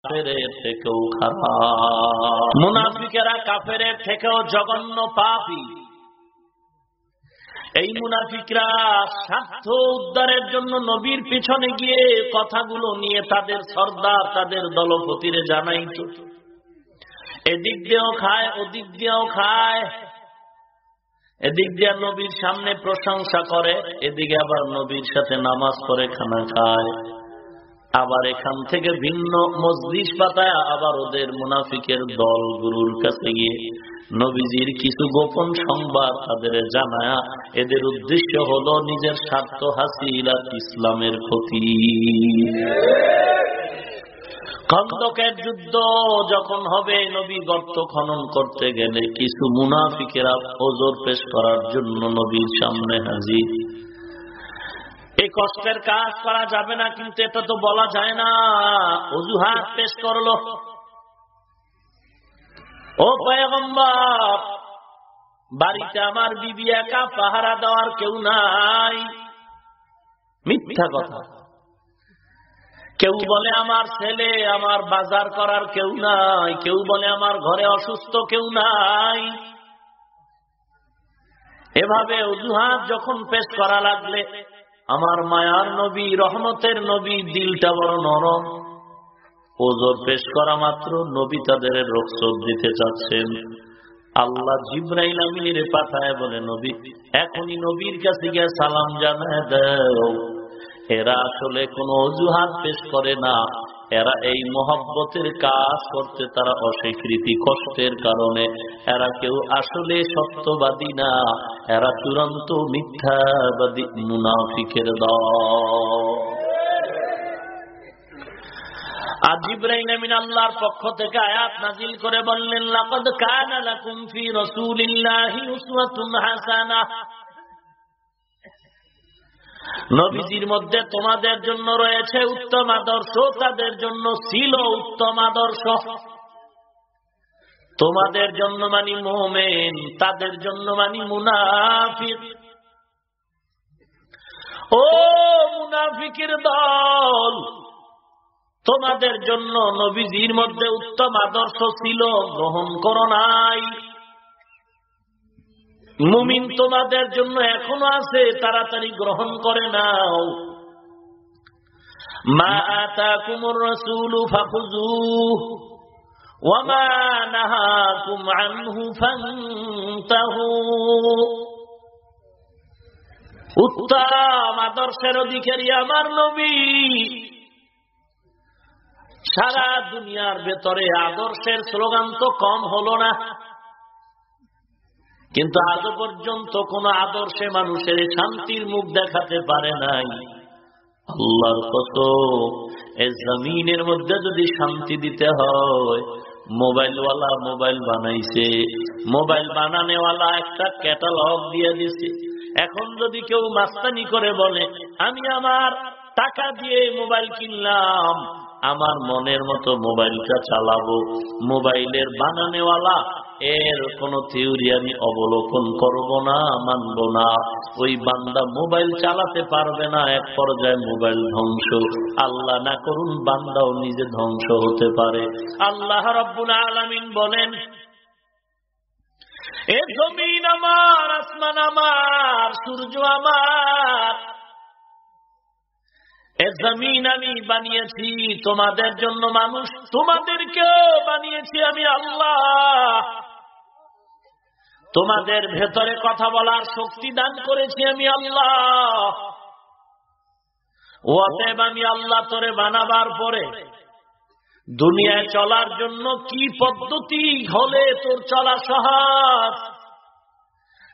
কাফেরের থেকেও খারাপ। মুনাফিকেরা কাফেরের থেকেও জঘন্য পাপী। এই মুনাফিকরা স্বার্থ উদ্ধারের জন্য নবীর পিছনে গিয়ে কথাগুলো নিয়ে তাদের সর্দার, তাদের দলপতিরে জানাইতো। এদিক দিয়েও খায়, ওদিক দিয়েও খায়। এদিক দিয়ে নবীর সামনে প্রশংসা করে, এদিকে আবার নবীর সাথে নামাজ পড়ে খানা খায়। আবার এখান থেকে ভিন্ন মজলিস পাতায় আবার ওদের মুনাফিকের দল গুরুর কাছে গিয়ে নবীজির কিছু গোপন সংবাদ তাদের জানায়া এদের উদ্দেশ্য হলো নিজের স্বার্থ হাসিল আর ইসলামের ক্ষতি। খন্দকের যুদ্ধ যখন হবে, নবী গর্ত খনন করতে গেলে কিছু মুনাফিকেরা ওজর পেশ করার জন্য নবীর সামনে হাজির। এই কষ্টের কাজ করা যাবে না, কিন্তু এটা তো বলা যায় না। অজুহাত পেশ করলো, ও পয়গম্বর, বাড়িতে আমার বিবি একা, পাহারা দেওয়ার কেউ নাই। মিথ্যা কথা। কেউ বলে আমার ছেলে, আমার বাজার করার কেউ নাই। কেউ বলে আমার ঘরে অসুস্থ কেউ নাই। এভাবে অজুহাত যখন পেশ করা লাগলে আমার মায়ার নবী, রহমতের নবী, দিলটা বড় নরম। ওজর পেশ করা মাত্র নবী তাদের রোকসত দিতে চাচ্ছেন। আল্লাহ জিবরাইল আমিনের পাঠায় বলে, নবী এখনই নবীর কাছে গিয়ে সালাম জানায় দাও। এরা আসলে কোনো অজুহাত পেশ করে না, এরা এই মহব্বতের কাজ করতে তারা অস্বীকৃতি, কষ্টের কারণে এরা কেউ আসলে সত্যবাদী না, এরা চূড়ান্ত মিথ্যাবাদী মুনাফিকের দল। আর জিবরাইল আমিন আল্লাহর পক্ষ থেকে আয়াত নাযিল করে বললেন, লাকাদ কানা লাকুম ফি রাসূলিল্লাহি উসওয়াতুন হাসানাহ। নবীজির মধ্যে তোমাদের জন্য রয়েছে উত্তম আদর্শ, তাদের জন্য ছিল উত্তম আদর্শ। তোমাদের জন্য মানি মুমিন, তাদের জন্য মানি মুনাফিক। ও মুনাফিকের দল, তোমাদের জন্য নবীজির মধ্যে উত্তম আদর্শ ছিল, গ্রহণ করো নাই। মুমিন তোমাদের জন্য এখনো আছে, তাড়াতাড়ি গ্রহণ করে নাও। মা আতাকুমুর রাসূলু ফাখুযুহু ওয়া মা নাহাকুম আনহু ফান্তাহু। উত্তম আদর্শের অধিকারী আমার নবী। সারা দুনিয়ার ভেতরে আদর্শের স্লোগান তো কম হলো না, কিন্তু আজ পর্যন্ত কোন আদর্শে মানুষের শান্তির মুখ দেখাতে পারে নাই। আল্লাহর কসম, এই জমিনের মধ্যে যদি শান্তি দিতে হয়, মোবাইলওয়ালা মোবাইল বানাইছে, মোবাইল বানানেওয়ালা একটা ক্যাটালগ দিয়ে দিছে। এখন যদি কেউ মাস্তানি করে বলে আমি আমার টাকা দিয়ে মোবাইল কিনলাম, আমার মনের মতো মোবাইলটা চালাবো, মোবাইলের বানানেওয়ালা এর কোন থিওরি আমি অবলোকন করব না, মানব না। ওই বান্দা মোবাইল চালাতে পারবে না, এক পর্যায়ে মোবাইল ধ্বংস। আল্লাহ না করুন বান্দাও নিজে ধ্বংস হতে পারে। আল্লাহ রাব্বুল আলামিন বলেন, এ জমিন আমার, আসমান আমার, সূর্য আমার, এ জমিন আমি বানিয়েছি তোমাদের জন্য, মানুষ তোমাদেরকেও বানিয়েছি আমি আল্লাহ। তোমাদের ভেতরে কথা বলার শক্তি দান করেছি আমি আল্লাহ। অতএব আমি আল্লাহ তোরে বানাবার পরে দুনিয়ায় চলার জন্য কি পদ্ধতি হলে তোর চলা সহজ,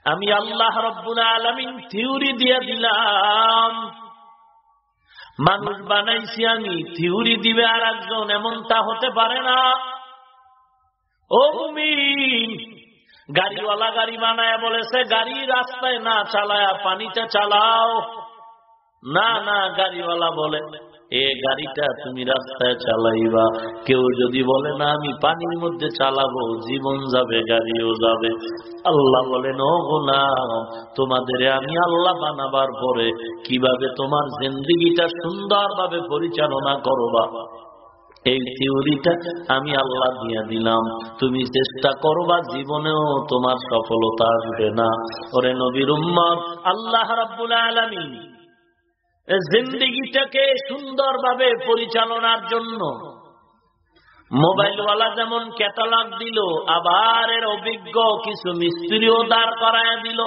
আমি আল্লাহ রাব্বুল আলামিন থিওরি দিয়ে দিলাম। মানুষ বানাইছি আমি, থিওরি দিবে আর একজন, এমনটা হতে পারে না। ও মুমিন, গাড়িওয়ালা গাড়ি বানায় বলেছে গাড়ি রাস্তায় না চালায়া পানিতে চালাও। না না, গাড়িওয়ালা বলে এ গাড়িটা তুমি রাস্তায় চালাইবা। কেউ যদি বলে না আমি পানির মধ্যে চালাবো, জীবন যাবে, গাড়িও যাবে। আল্লাহ বলেন, ও গোলাম, তোমাদের আমি আল্লাহ বানাবার পরে কিভাবে তোমার জিন্দেগিটা সুন্দরভাবে পরিচালনা করবা, এই থিওরিটা আমি আল্লাহ দিয়া দিলাম, তুমি চেষ্টা করবা, জীবনেও তোমার সফলতা আসবে না। ওরে নবীর উম্মত, আল্লাহ রাব্বুল আলামিন জিন্দেগিটাকে সুন্দরভাবে পরিচালনার জন্য মোবাইলওয়ালা যেমন ক্যাটালগ দিল, আবার এর অভিজ্ঞ কিছু মিস্ত্রিও দাঁড় করায় দিল।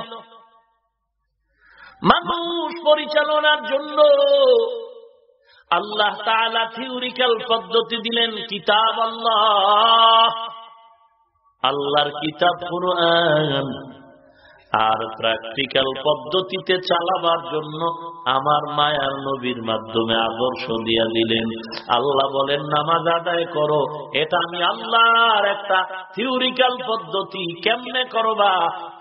মানুষ পরিচালনার জন্য আল্লাহ তাআলা থিওরিক্যাল পদ্ধতি দিলেন, কিতাব আল্লাহ, আল্লাহর কিতাব কুরআন। আর প্র্যাকটিক্যাল পদ্ধতিতে চালাবার জন্য আমার মায়ার নবীর মাধ্যমে আদর্শ দিয়া দিলেন। আল্লাহ বলেন নামাজ আদায় করো, এটা আমি আল্লাহর একটা থিওরিক্যাল পদ্ধতি। কেমনে করবা?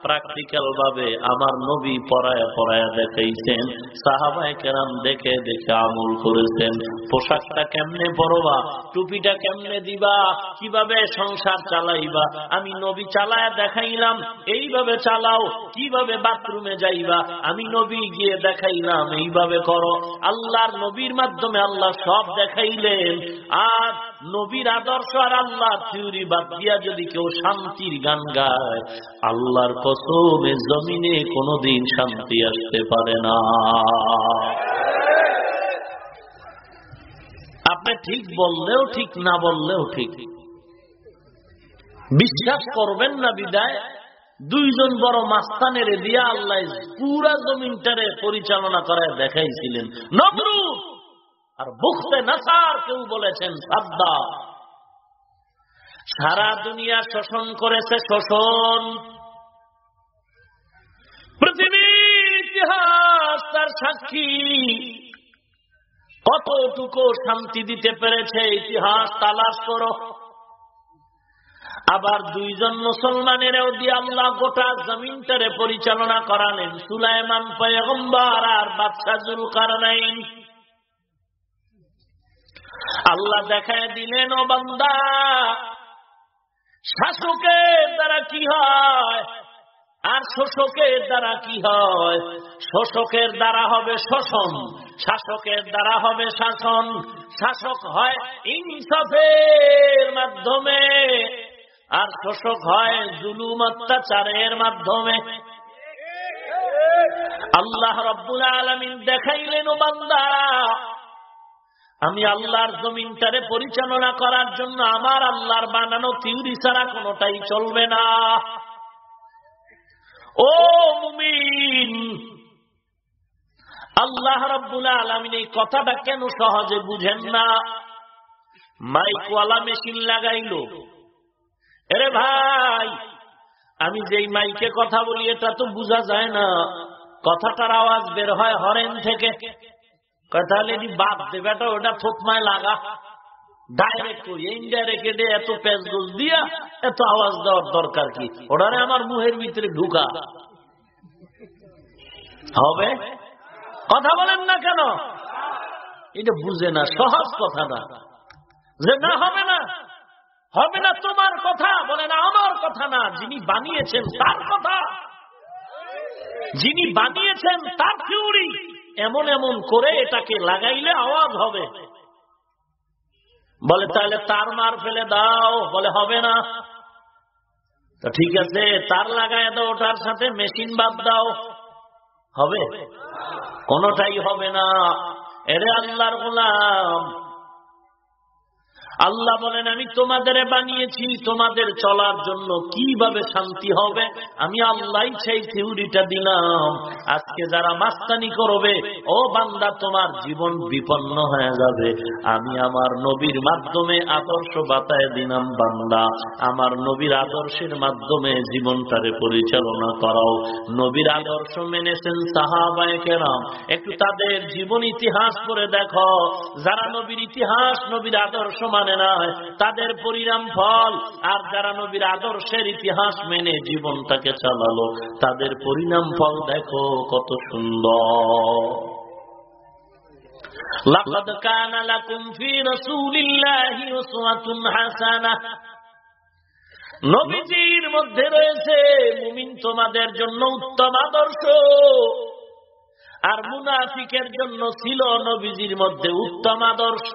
প্র্যাকটিক্যাল ভাবে আমার নবী পড়ায়া পড়ায়া দেখাইছেন, সাহাবায়ে কেরাম দেখে দেখে আমল করেছেন। পোশাকটা কেমনে পরবা, টুপিটা কেমনে দিবা, কিভাবে সংসার চালাইবা, আমি নবী চালায়া দেখাইলাম, এইভাবে চালাও। কিভাবে বাথরুমে যাইবা, আমি নবী গিয়ে দেখাইলাম, এইভাবে করো। আল্লাহর নবীর মাধ্যমে আল্লাহ সব দেখাইলেন। আর নবীর আদর্শ আর আল্লাহর থিওরি বাদ দিয়া যদি কেউ শান্তির গান গায়, আল্লাহর কসমে জমিনে কোনোদিন শান্তি আসতে পারে না। আপনি ঠিক বললেও ঠিক, না বললেও ঠিক, বিশ্বাস করবেন না বিদায় দুইজন বড় মাস্তানের দিয়া আল্লাহ পুরা জমিনটারে পরিচালনা করায় দেখাইছিলেন। নমরুদ আর বুখতে নাসার কেউ বলেছেন সাদ্দাম। সারা দুনিয়া শোষণ করেছে, শোষণ। পৃথিবীর ইতিহাস তার সাক্ষী। কতটুকু শান্তি দিতে পেরেছে ইতিহাস তালাশ করো। আবার দুইজন মুসলমানেরও দিয়ে আল্লাহ গোটা জমিনটারে পরিচালনা করালেন, সুলাইমান পয়গম্বর আর বাদশাহ যুলকারনাইন। আল্লাহ দেখায় দিলেন, ও বান্দা, শাসকের দ্বারা কি হয় আর শোষকের দ্বারা কি হয়। শোষকের দ্বারা হবে শোষণ, শাসকের দ্বারা হবে শাসন। শাসক হয় ইনসাফের মাধ্যমে, আর শোষক হয় জুলুম অত্যাচারের মাধ্যমে। আল্লাহ রাব্বুল আলামিন দেখাইলেন, ও বান্দা, আমি আল্লাহর জমিনটারে পরিচালনা করার জন্য আমার আল্লাহর বানানো থিওরি ছাড়া কোনোটাই চলবে না। ও মুমিন, আল্লাহ রাব্বুল আলামিন এই কথাটা কেন সহজে বুঝেন না? মাইকওয়ালা মেশিন লাগাইলো। আরে ভাই, আমি যেই মাইকে কথা বলি এটা তো বোঝা যায় না, কথাটার আওয়াজ বের হয় হরেন থেকে। তাহলে বাদ দে বেটা, ওটা থোপমায় লাগা, ডাইরেক্ট ইনডাইরেক্ট এত পেঁচগোছ দিয়া এত আওয়াজ দেওয়ার দরকার কি? ওটারে আমার মুহের ভিতরে ঢুকা হবে। কথা বলেন না কেন? এটা বুঝে না, সহজ কথা না যে না হবে না, হবে না তোমার কথা, বলে না আমার কথা না, যিনি বানিয়েছেন তার কথা, যিনি বানিয়েছেন তার থিওরি। এমন এমন করে এটাকে লাগাইলে আওয়াজ হবে। বলে তাহলে তার মার ফেলে দাও, বলে হবে না। তো ঠিক আছে, তার লাগায় দাও, ওটার সাথে মেশিন বাদ দাও, হবে? কোনটাই হবে না। এরে আল্লাহর গোলাম, আল্লাহ বলেন আমি তোমাদের বানিয়েছি তোমাদের চলার জন্য, কিভাবে শান্তি হবে আমি আল্লাহ সেই থিওরিটা দিলাম। আজকে যারা মাস্তানি করবে, ও বান্দা তোমার জীবন বিপন্ন হয়ে যাবে। আমি আমার নবীর মাধ্যমে আদর্শ বাতায় দিলাম, বান্দা আমার নবীর আদর্শের মাধ্যমে জীবনটারে পরিচালনা করাও। নবীর আদর্শ মেনেছেন সাহাবায়ে কেরাম, একটু তাদের জীবন ইতিহাস পড়ে দেখো। যারা নবীর ইতিহাস নবীর আদর্শ মানে না, তাদের পরিণাম ফল। আর যারা নবীর আদর্শের ইতিহাস মেনে জীবনটাকে চালালো, তাদের পরিণাম ফল দেখো কত সুন্দর। লাকাদ কানা লাকুম ফি রাসূলিল্লাহি উসওয়াতুন হাসানাহ, নবীজির মধ্যে রয়েছে মুমিন তোমাদের জন্য উত্তম আদর্শ। আর মুনাফিকের জন্য ছিল নবীজির মধ্যে উত্তম আদর্শ।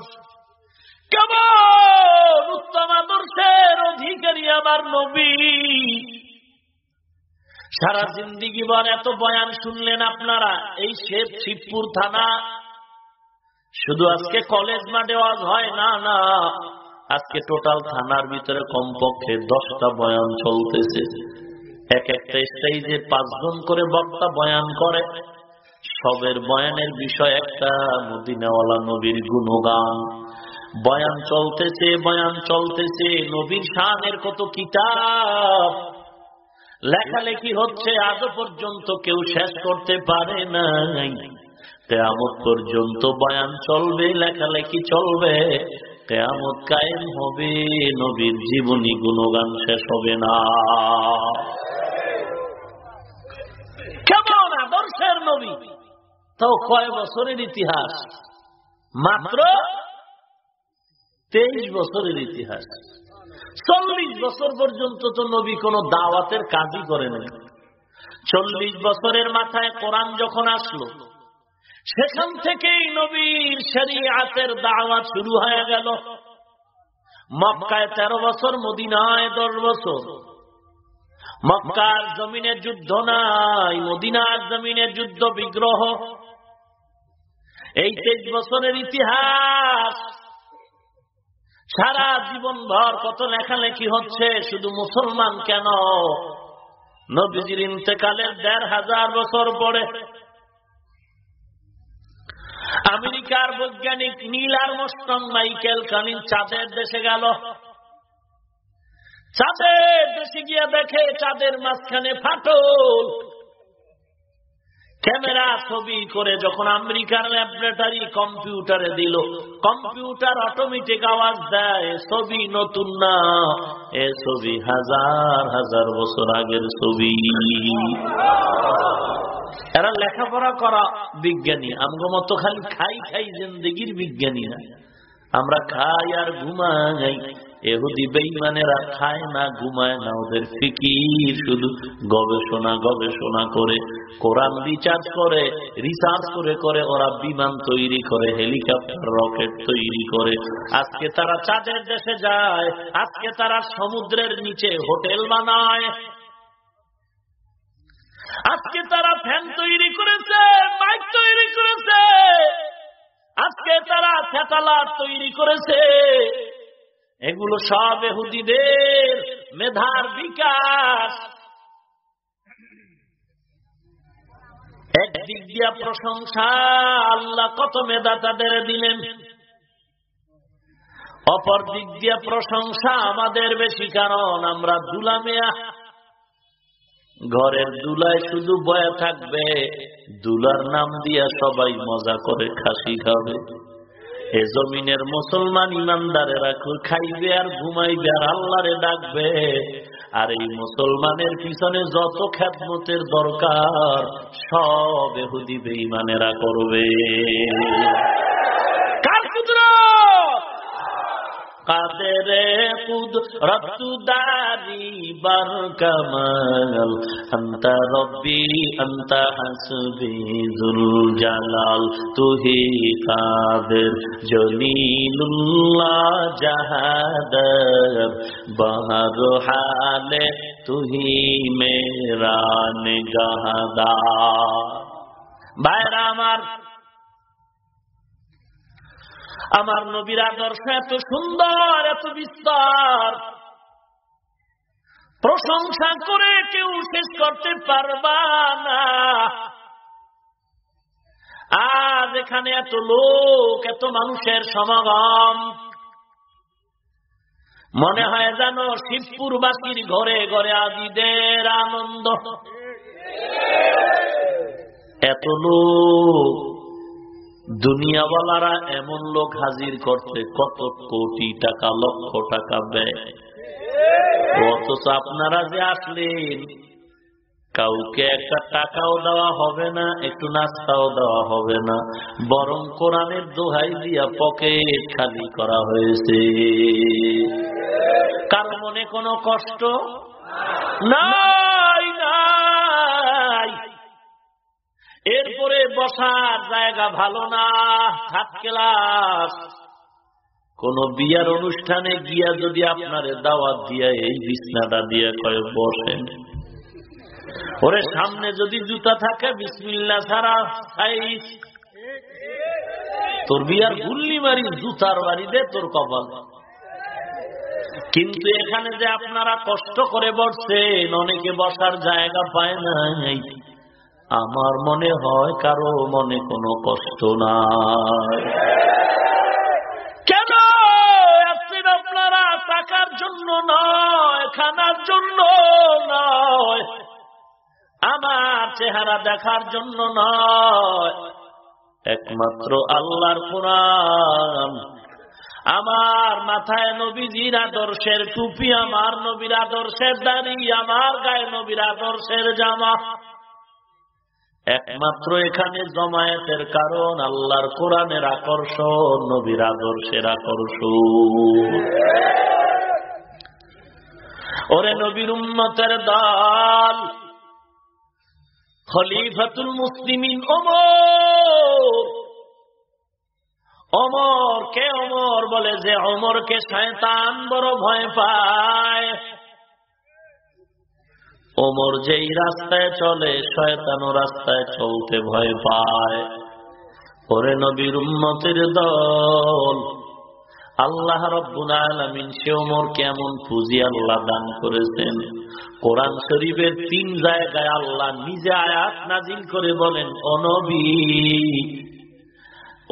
কেমন উত্তম আদর্শের অধিকারী আমার নবী। সারা জিন্দিগি ভর এত বয়ান শুনলেন আপনারা। এই শিবপুর থানা শুধু আজকে কলেজ মাঠে ওয়াজ হয় না, না, আজকে টোটাল থানার ভিতরে কমপক্ষে 10টা বয়ান চলতেছে। এক একটা স্টেজে 5 জন করে বক্তা বয়ান করে। সবের বয়ানের বিষয় একটা, মদিনাওয়ালা নবীর গুণগান। বয়ান চলতেছে, বয়ান চলতেছে, নবীর শানের কত কিতাব লেখালেখি হচ্ছে, আজও পর্যন্ত কেউ শেষ করতে পারে নাই। কিয়ামত পর্যন্ত বয়ান চলবে, লেখালেখি চলবে, কিয়ামত কায়েম হবে, নবীর জীবনী গুণগান শেষ হবে না। কেমন আদর্শের নবী! তাও কয় বছরের ইতিহাস? মাত্র 23 বছরের ইতিহাস। 40 বছর পর্যন্ত তো নবী কোন দাওয়াতের কাজই করেন। 40 বছরের মাথায় কোরআন যখন আসলো, সেখান থেকেই নবীর শরীয়তের দাওয়াত শুরু হয়ে গেল। মক্কায় 13 বছর, মদিনায় 10 বছর। মক্কার জমিনে যুদ্ধ নাই, মদিনার জমিনে যুদ্ধ বিগ্রহ। এই 23 বছরের ইতিহাস। সারা জীবন ভর কত লেখালেখি হচ্ছে। শুধু মুসলমান কেন, নবীজির ইন্তেকালের 1500 বছর পরে আমেরিকার বৈজ্ঞানিক নীল আর্মস্ট্রং মাইকেল কানিন চাঁদের দেশে গেল। চাঁদের দেশে গিয়ে দেখে চাঁদের মাঝখানে ফাটল। ক্যামেরা ছবি করে যখন আমেরিকার ল্যাবরেটরি কম্পিউটারে দিল, কম্পিউটার অটোমেটিক আওয়াজ দেয়, ছবি নতুন না, এ ছবি 1000 বছর আগের ছবি। এরা লেখাপড়া করা বিজ্ঞানী, আমগো মতো খালি খাই খাই জিন্দেগির বিজ্ঞানী না। আমরা খাই আর ঘুমাই। এহুদি বেঈমানেরা খায় না, ঘুমায় না, ওদের ফিকির শুধু গবেষণা গবেষণা করে, কোরআন রিসার্চ করে, রিসার্চ করে করে ওরা বিমান তৈরি করে, হেলিকপ্টার রকেট তৈরি করে। আজকে তারা চাঁদের দেশে যায়, আজকে তারা সমুদ্রের নিচে হোটেল বানায়, আজকে তারা ফ্যান তৈরি করেছে, মাইক তৈরি করেছে, আজকে তারা স্যাটেলাইট তৈরি করেছে। এগুলো সব ইহুদিদের মেধার বিকাশ। একদিক দিয়া প্রশংসা, আল্লাহ কত মেধা তাদের দিলেন। অপর দিক দিয়া প্রশংসা আমাদের বেশি, কারণ আমরা দুলামেয়া। ঘরের দুলায় শুধু বয়া থাকবে, দুলার নাম দিয়া সবাই মজা করে খাসি খাবে। এ জমিনের মুসলমান ইমানদারেরা খাইবে আর ঘুমাইবে আর আল্লাহরে ডাকবে। আর এই মুসলমানের পিছনে যত খেদমতের দরকার সব ইহুদি বেঈমানেরা করবে। কার কুদরত? কাদেরে কুদরত দারি বার কামাল, আনতা রব্বি আনতা হাসবি যুল জালাল, তুহি কাদের জলিলুল্লাহ জাহাদার, বাহর হালে তুহি মেরা নিগাহদার। ভাইরা আমার নবীর আদর্শ এত সুন্দর, এত বিস্তার, প্রশংসা করে কেউ শেষ করতে পারবা না। আজ এখানে এত লোক, এত মানুষের সমাগম, মনে হয় যেন শিবপুরবাসীর ঘরে ঘরে আজিদের আনন্দ। এত লোক, দুনিয়াওয়ালারা এমন লোক হাজির করছে কত কোটি টাকা, লক্ষ টাকা ব্যয়। অথচ আপনারা যে আসলেন, কাউকে একটা টাকাও দেওয়া হবে না, একটু নাস্তাও দেওয়া হবে না, বরং কোরআনের দোহাই দিয়া পকেট খালি করা হয়েছে। কারো মনে কোনো কষ্ট নাই নাই। এরপরে বসার জায়গা ভালো না, থার্ড ক্লাস, কোন বিয়ার অনুষ্ঠানে গিয়া যদি আপনারে দাওয়াত দিয়া এই বিছনাটা দিয়া কয় বসেন, ওরে সামনে যদি জুতা থাকে বিসমিল্লাহ ছাড়া খাইস, তোর বিয়ার গুল্লি মারি জুতার বাড়ি দে তোর কপাল। কিন্তু এখানে যে আপনারা কষ্ট করে বসছেন, অনেকে বসার জায়গা পায় নাই, আমার মনে হয় কারো মনে কোনো কষ্ট নাই। কেন আসছেন আপনারা? টাকার জন্য নয়, খানার জন্য নয়, আমার চেহারা দেখার জন্য নয়, একমাত্র আল্লাহর কোরআন, আমার মাথায় নবীজির আদর্শের টুপি, আমার নবীর আদর্শের দাড়ি, আমার গায়ে নবীর আদর্শের জামা, একমাত্র এখানে জমায়েতের কারণ আল্লাহর কোরআনের আকর্ষণ, নবীর আদর্শের আকর্ষণ। ওরে নবীর উম্মতের দল, খলিফাতুল মুসলিমিন ওমর। ওমর কে? ওমর বলে যে ওমরকে শয়তান বড় ভয় পায়। ওমর যেই রাস্তায় চলে শয়তানও রাস্তায় চলতে ভয় পায়। ওরে নবীর উম্মতের দল, আল্লাহ রাব্বুল আলামিন সে ওমরকে এমন পুঁজি আল্লাহ দান করেছেন, কোরআন শরীফের 3 জায়গায় আল্লাহ নিজে আয়াত নাজিল করে বলেন, ও নবী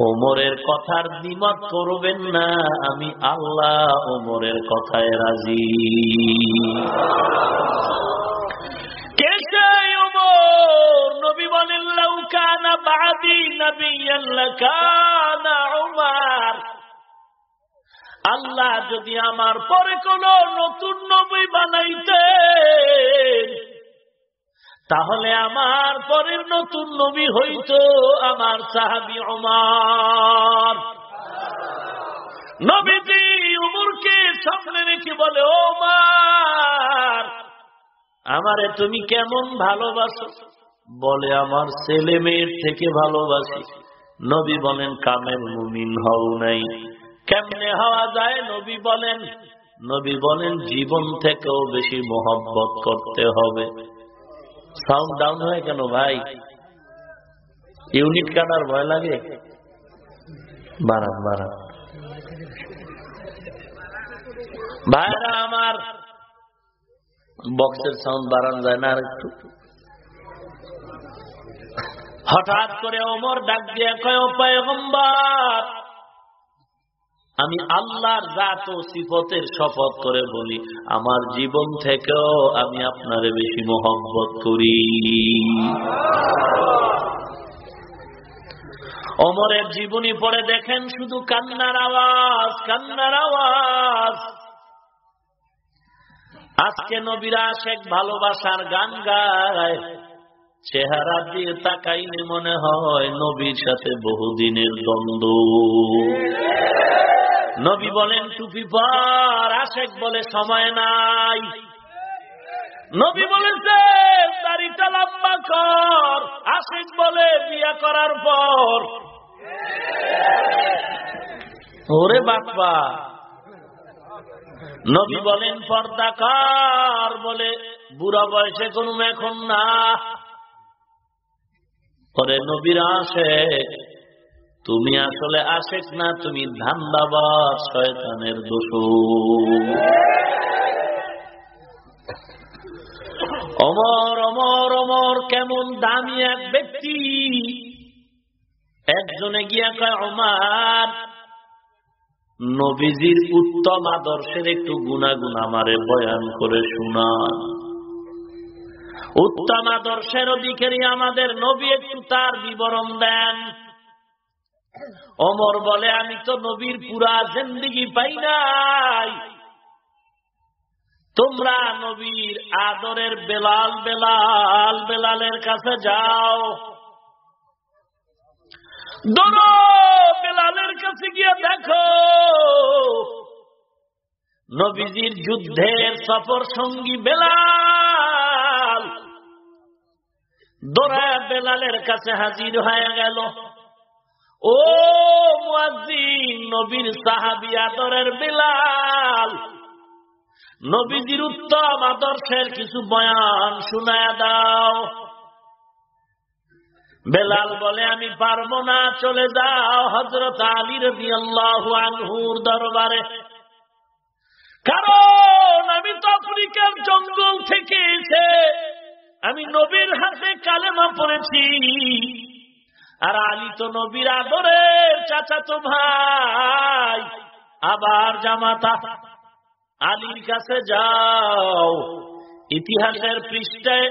ওমরের কথার দ্বিমত করবেন না, আমি আল্লাহ ওমরের কথায় রাজি। কে সেই ওমর? নবী বলেন, লাউ কানা বাদি নবিয়্যান লাকানা উমর। আল্লাহ যদি আমার পরে কোন নতুন নবী বানাইতেন, তাহলে আমার পরের নতুন নবী হইতো আমার সাহাবী ওমর। নবীজি ওমরকে সামনে রেখে বলে, ওমর আমারে তুমি কেমন ভালোবাসো? বলে, আমার ছেলে মেয়ের থেকে ভালোবাসি। নবী বলেন, কামেল মুমিন হও নাই। কেমনে হওয়া যায়? নবী বলেন জীবন থেকেও বেশি মহব্বত করতে হবে। সাউন্ড ডাউন হয় কেন ভাই? ইউনিট কাটার ভয় লাগে? বাড়ান বাড়ান ভাইরা আমার, বক্সের সাউন্ড বাড়ান যায় না আর একটু? হঠাৎ করে ওমর ডাক দিয়ে কয়, ও পয়গম্বর, আমি আল্লাহর জাত ও সিফতের শপথ করে বলি, আমার জীবন থেকেও আমি আপনারে বেশি মহব্বত করি। ওমরের জীবনী পড়ে দেখেন, শুধু কান্নার আওয়াজ, কান্নার আওয়াজ। আজকে নবীরা আশেক ভালোবাসার গান গায়, চেহারা দিয়ে তাকাইলে মনে হয় নবীর সাথে বহুদিনের দ্বন্দ্ব। নবী বলেন টুপি পর, আশেক বলে সময় নাই। নবী বলেছে দাড়িটা লম্বা কর, আশেক বলে বিয়া করার পর। ওরে বাপ্পা, নবী বলেন পর্দা কর, বলে বুড়া বয়সে কোনো এখন না। পরে নবীর আশেক, তুমি আসলে আশেক না, তুমি ধান্দাবাজ, শয়তানের দোষর। ওমর ওমর ওমর কেমন দামি এক ব্যক্তি। একজনে গিয়া কয়, ওমর নবীজির উত্তম আদর্শের একটু গুণাগুণ আমারে বয়ান করে শোনান। উত্তম আদর্শের অধিকারী আমাদের নবী, একটু তার বিবরণ দেন। ওমর বলে, আমি তো নবীর পুরা জিন্দেগি পাই নাই। তোমরা নবীর আদরের বেলালের কাছে যাও, দৌড়ো বেলালের কাছে গিয়ে দেখো নবীজির যুদ্ধের সফর সঙ্গী বেলাল। দৌড়ায় বেলালের কাছে হাজির হয়ে গেল। ও মুয়াজ্জিন, নবীর সাহাবী আদরের বেলাল, নবীজির উত্তম আদর্শের কিছু বয়ান শুনায়া দাও। বেলাল বলে, আমি পারবো না, চলে যাও হযরত আলী রাদিয়াল্লাহু আনহুর দরবারে, কারণ আমি তো আফ্রিকার জঙ্গল থেকে এসে আমি নবীর হাতে কালেমা পড়েছি, আর আলী তো নবীর আদরের চাচাতো ভাই, আবার জামাতা। আলীর কাছে যাও, ইতিহাসের পৃষ্ঠায়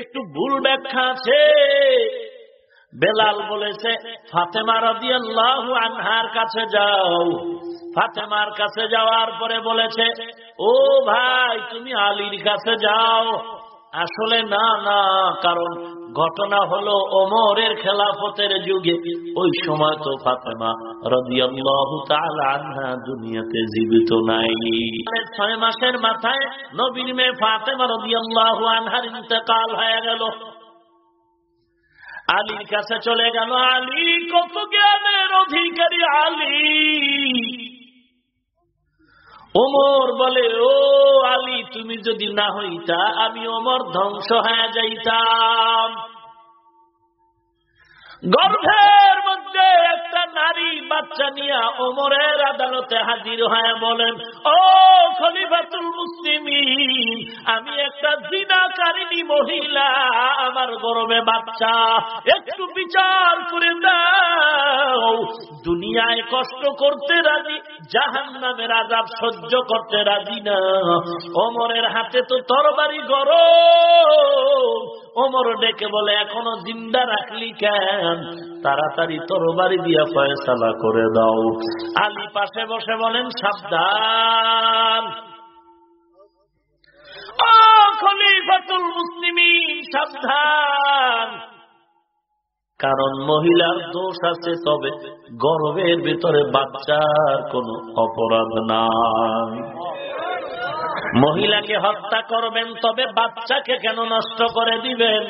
একটু ভুল ব্যাখ্যা আছে। বেলাল বলেছে ফাতেমা রাদিয়াল্লাহু আনহার কাছে যাও। ফাতেমার কাছে যাওয়ার পরে বলেছে, ও ভাই তুমি আলীর কাছে যাও। আসলে না না, কারণ ঘটনা হলো ওমরের খেলাফতের যুগে, ওই সময় তো ফাতেমা রাদিয়াল্লাহু তাআলা আনহা দুনিয়াতে জীবিত নাই। 6 মাসের মাথায় নবীর মেয়ে ফাতেমা রাদিয়াল্লাহু আনহার ইন্তেকাল হয়ে গেল। আলীর কাছে চলে গেল। আলী কত জ্ঞানের অধিকারী আলী। ওমর বলে, ও আলী তুমি যদি না হইতা আমি ওমর ধ্বংস হয়ে যাইতাম। গর্ভের মধ্যে একটা নারী বাচ্চা নিয়ে ওমরের আদালতে হাজির হয়ে বলেন, ও খলিফাতুল মুসলিমিন, আমি একটা জিনাকারিনী মহিলা, আমার গর্ভে বাচ্চা, একটু বিচার করে দাও। দুনিয়ায় কষ্ট করতে রাজি, জাহান্নামের আযাব সহ্য করতে রাজি না। ওমরের হাতে তো তরবারি গরম। ওমর ডেকে বলে, এখনো জিন্দা রাখলি কেন? তাড়াতাড়ি তরবারি দিয়া ফয়সালা করে দাও। আলী পাশে বসে বলেন, সাবধান ও খলিফাতুল মুসলিমিন, সাবধান, কারণ মহিলার দোষ আছে, তবে গর্ভের ভিতরে বাচ্চার কোনো অপরাধ নাই। মহিলাকে হত্যা করবেন, তবে বাচ্চাকে কেন নষ্ট করে দিবেন?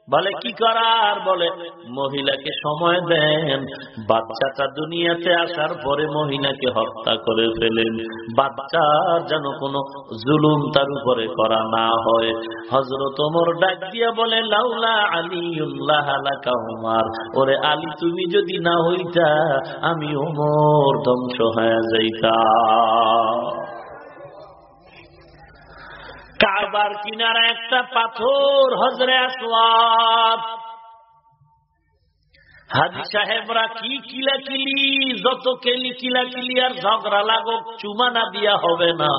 বলে কি করার? বলে মহিলাকে সময় দেন, বাচ্চাটা দুনিয়াতে আসার পরে মহিলাকে হত্যা করে ফেলেন, বাচ্চার যেন কোনো জুলুম তার উপরে করা না হয়। হযরত ওমর ডাক দিয়া বলে, লাউলা আলিউল্লাহ লাকা ওমর, ওরে আলী তুমি যদি না হইতা আমি ওমর ধ্বংস হয়ে যাইতাম। কাবার কিনারা একটা পাথর, হজরে আসওয়াদ। হাজী সাহেবরা কি কিলাকিলি, যত কেলি কিলাকিলি আর ঝগড়া লাগুক, চুমা না দিয়া হবে না।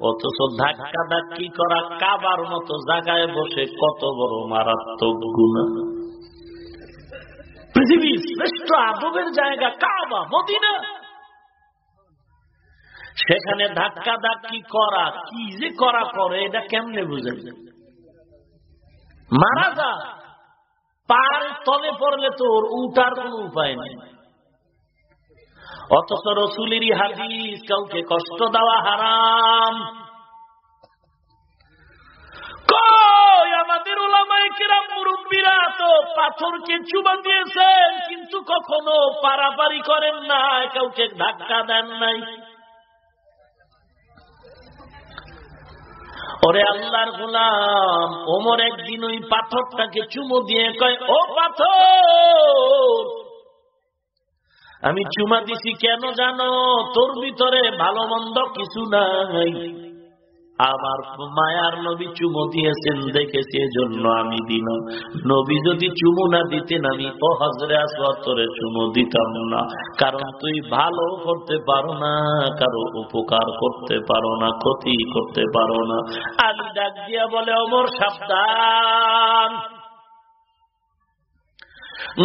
অথচ ধাক্কা ধাক্কি করা কাবার মতো জায়গায় বসে কত বড় মারাত্মক গুনাহ। পৃথিবীর শ্রেষ্ঠ আদবের জায়গা কাবা, মদিনা, সেখানে ধাক্কা ধাক্কি করা, কি যে করা করে এটা কেমনে বুঝেন? মারা যা, পার তলে পড়লে তোর উঠার কোন উপায় নেই। অথচ রাসূলেরই হাদিস, কাউকে কষ্ট দেওয়া হারাম। কই আমাদের উলামায়ে কিরাম মুরব্বিরা তো পাথরকে চুমা দিয়েছেন, কিন্তু কখনো পারাপারি করেন না, কাউকে ধাক্কা দেন নাই। ওরে আল্লাহর গোলাম, ওমর একদিন ওই পাথরটাকে চুমো দিয়ে কয়, ও পাথর, আমি চুমা দিছি কেন জানো? তোর ভিতরে ভালো মন্দ কিছু নাই, আমার মায়ার নবী চুমো দিয়েছেন দেখেছি, এজন্য আমি দিলাম। নবী যদি চুমো না দিতেন আমি ও হজরে আসওয়াদ তোরে চুমো দিতাম না, কারণ তুই ভালো করতে পারো না, কারো উপকার করতে পারো না, ক্ষতি করতে পারো না। আলী ডাক দিয়া বলে, ওমর সাবধান,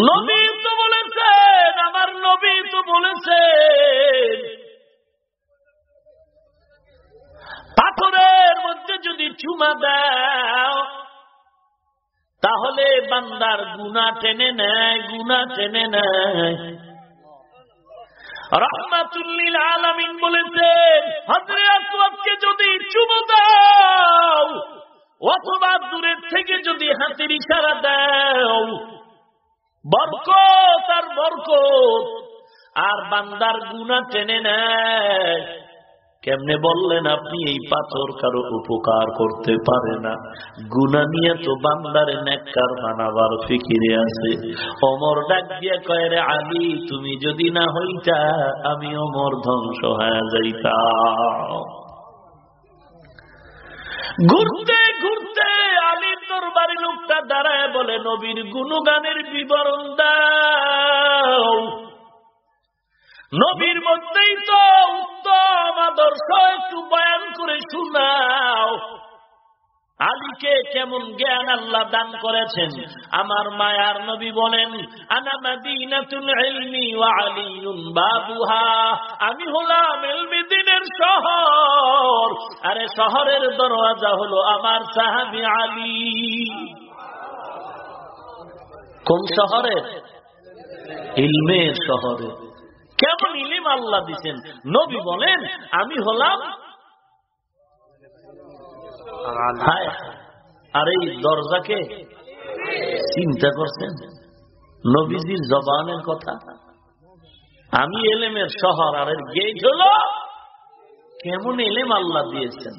নবী তো বলেছেন, আমার নবী তো বলেছেন, পাথরের মধ্যে যদি চুমা দাও তাহলে বান্দার গুনাহ টেনে নেয়, গুনাহ টেনে নেয়। রাহমাতুল লিল আলামিন বলেছেন, হযরত আসওয়াদকে যদি চুমো দাও অথবা দূরের থেকে যদি হাতের ইশারা দাও, বরকত আর বরকত, আর বান্দার গুনাহ টেনে নেয়। কেমনে বললেন আপনি এই পাথর কারো উপকার করতে পারে না? গুনাহ নিয়ে তো বান্দারে নেককার বানাবার ফিকিরে আছে। ওমর ডাক দিয়ে কয়, রে আলী, তুমি যদি না হইতা আমি ওমর ধ্বংস হয়ে যাইতাম। ঘুরতে ঘুরতে আলীর দরবারে লোকটা দাঁড়ায় বলে, নবীর গুণগানের বিবরণ দাও। নবীর মধ্যেই তো উত্তম আদর্শ, একটু বয়ান করে শোনাও। আলীকে কেমন জ্ঞান আল্লাহ দান করেছেন। আমার মায়ার নবী বলেন, আনা মাদিনাতুল ইলমি ওয়া আলিয়ুন বাবুহা, আমি হলাম ইলমি দ্বীনের শহর, আরে শহরের দরওয়াজা হলো আমার সাহাবী আলী। কোন শহরে? ইলমের শহরে। কেমন ইলম আল্লাহ দিচ্ছেন। নবী বলেন, আমি হলাম, আর এই দরজাকে চিন্তা করছেন নবীজির জবানের কথা। আমি এলেমের শহর, আর এর গেট হলো, কেমন এলেম আল্লাহ দিয়েছেন।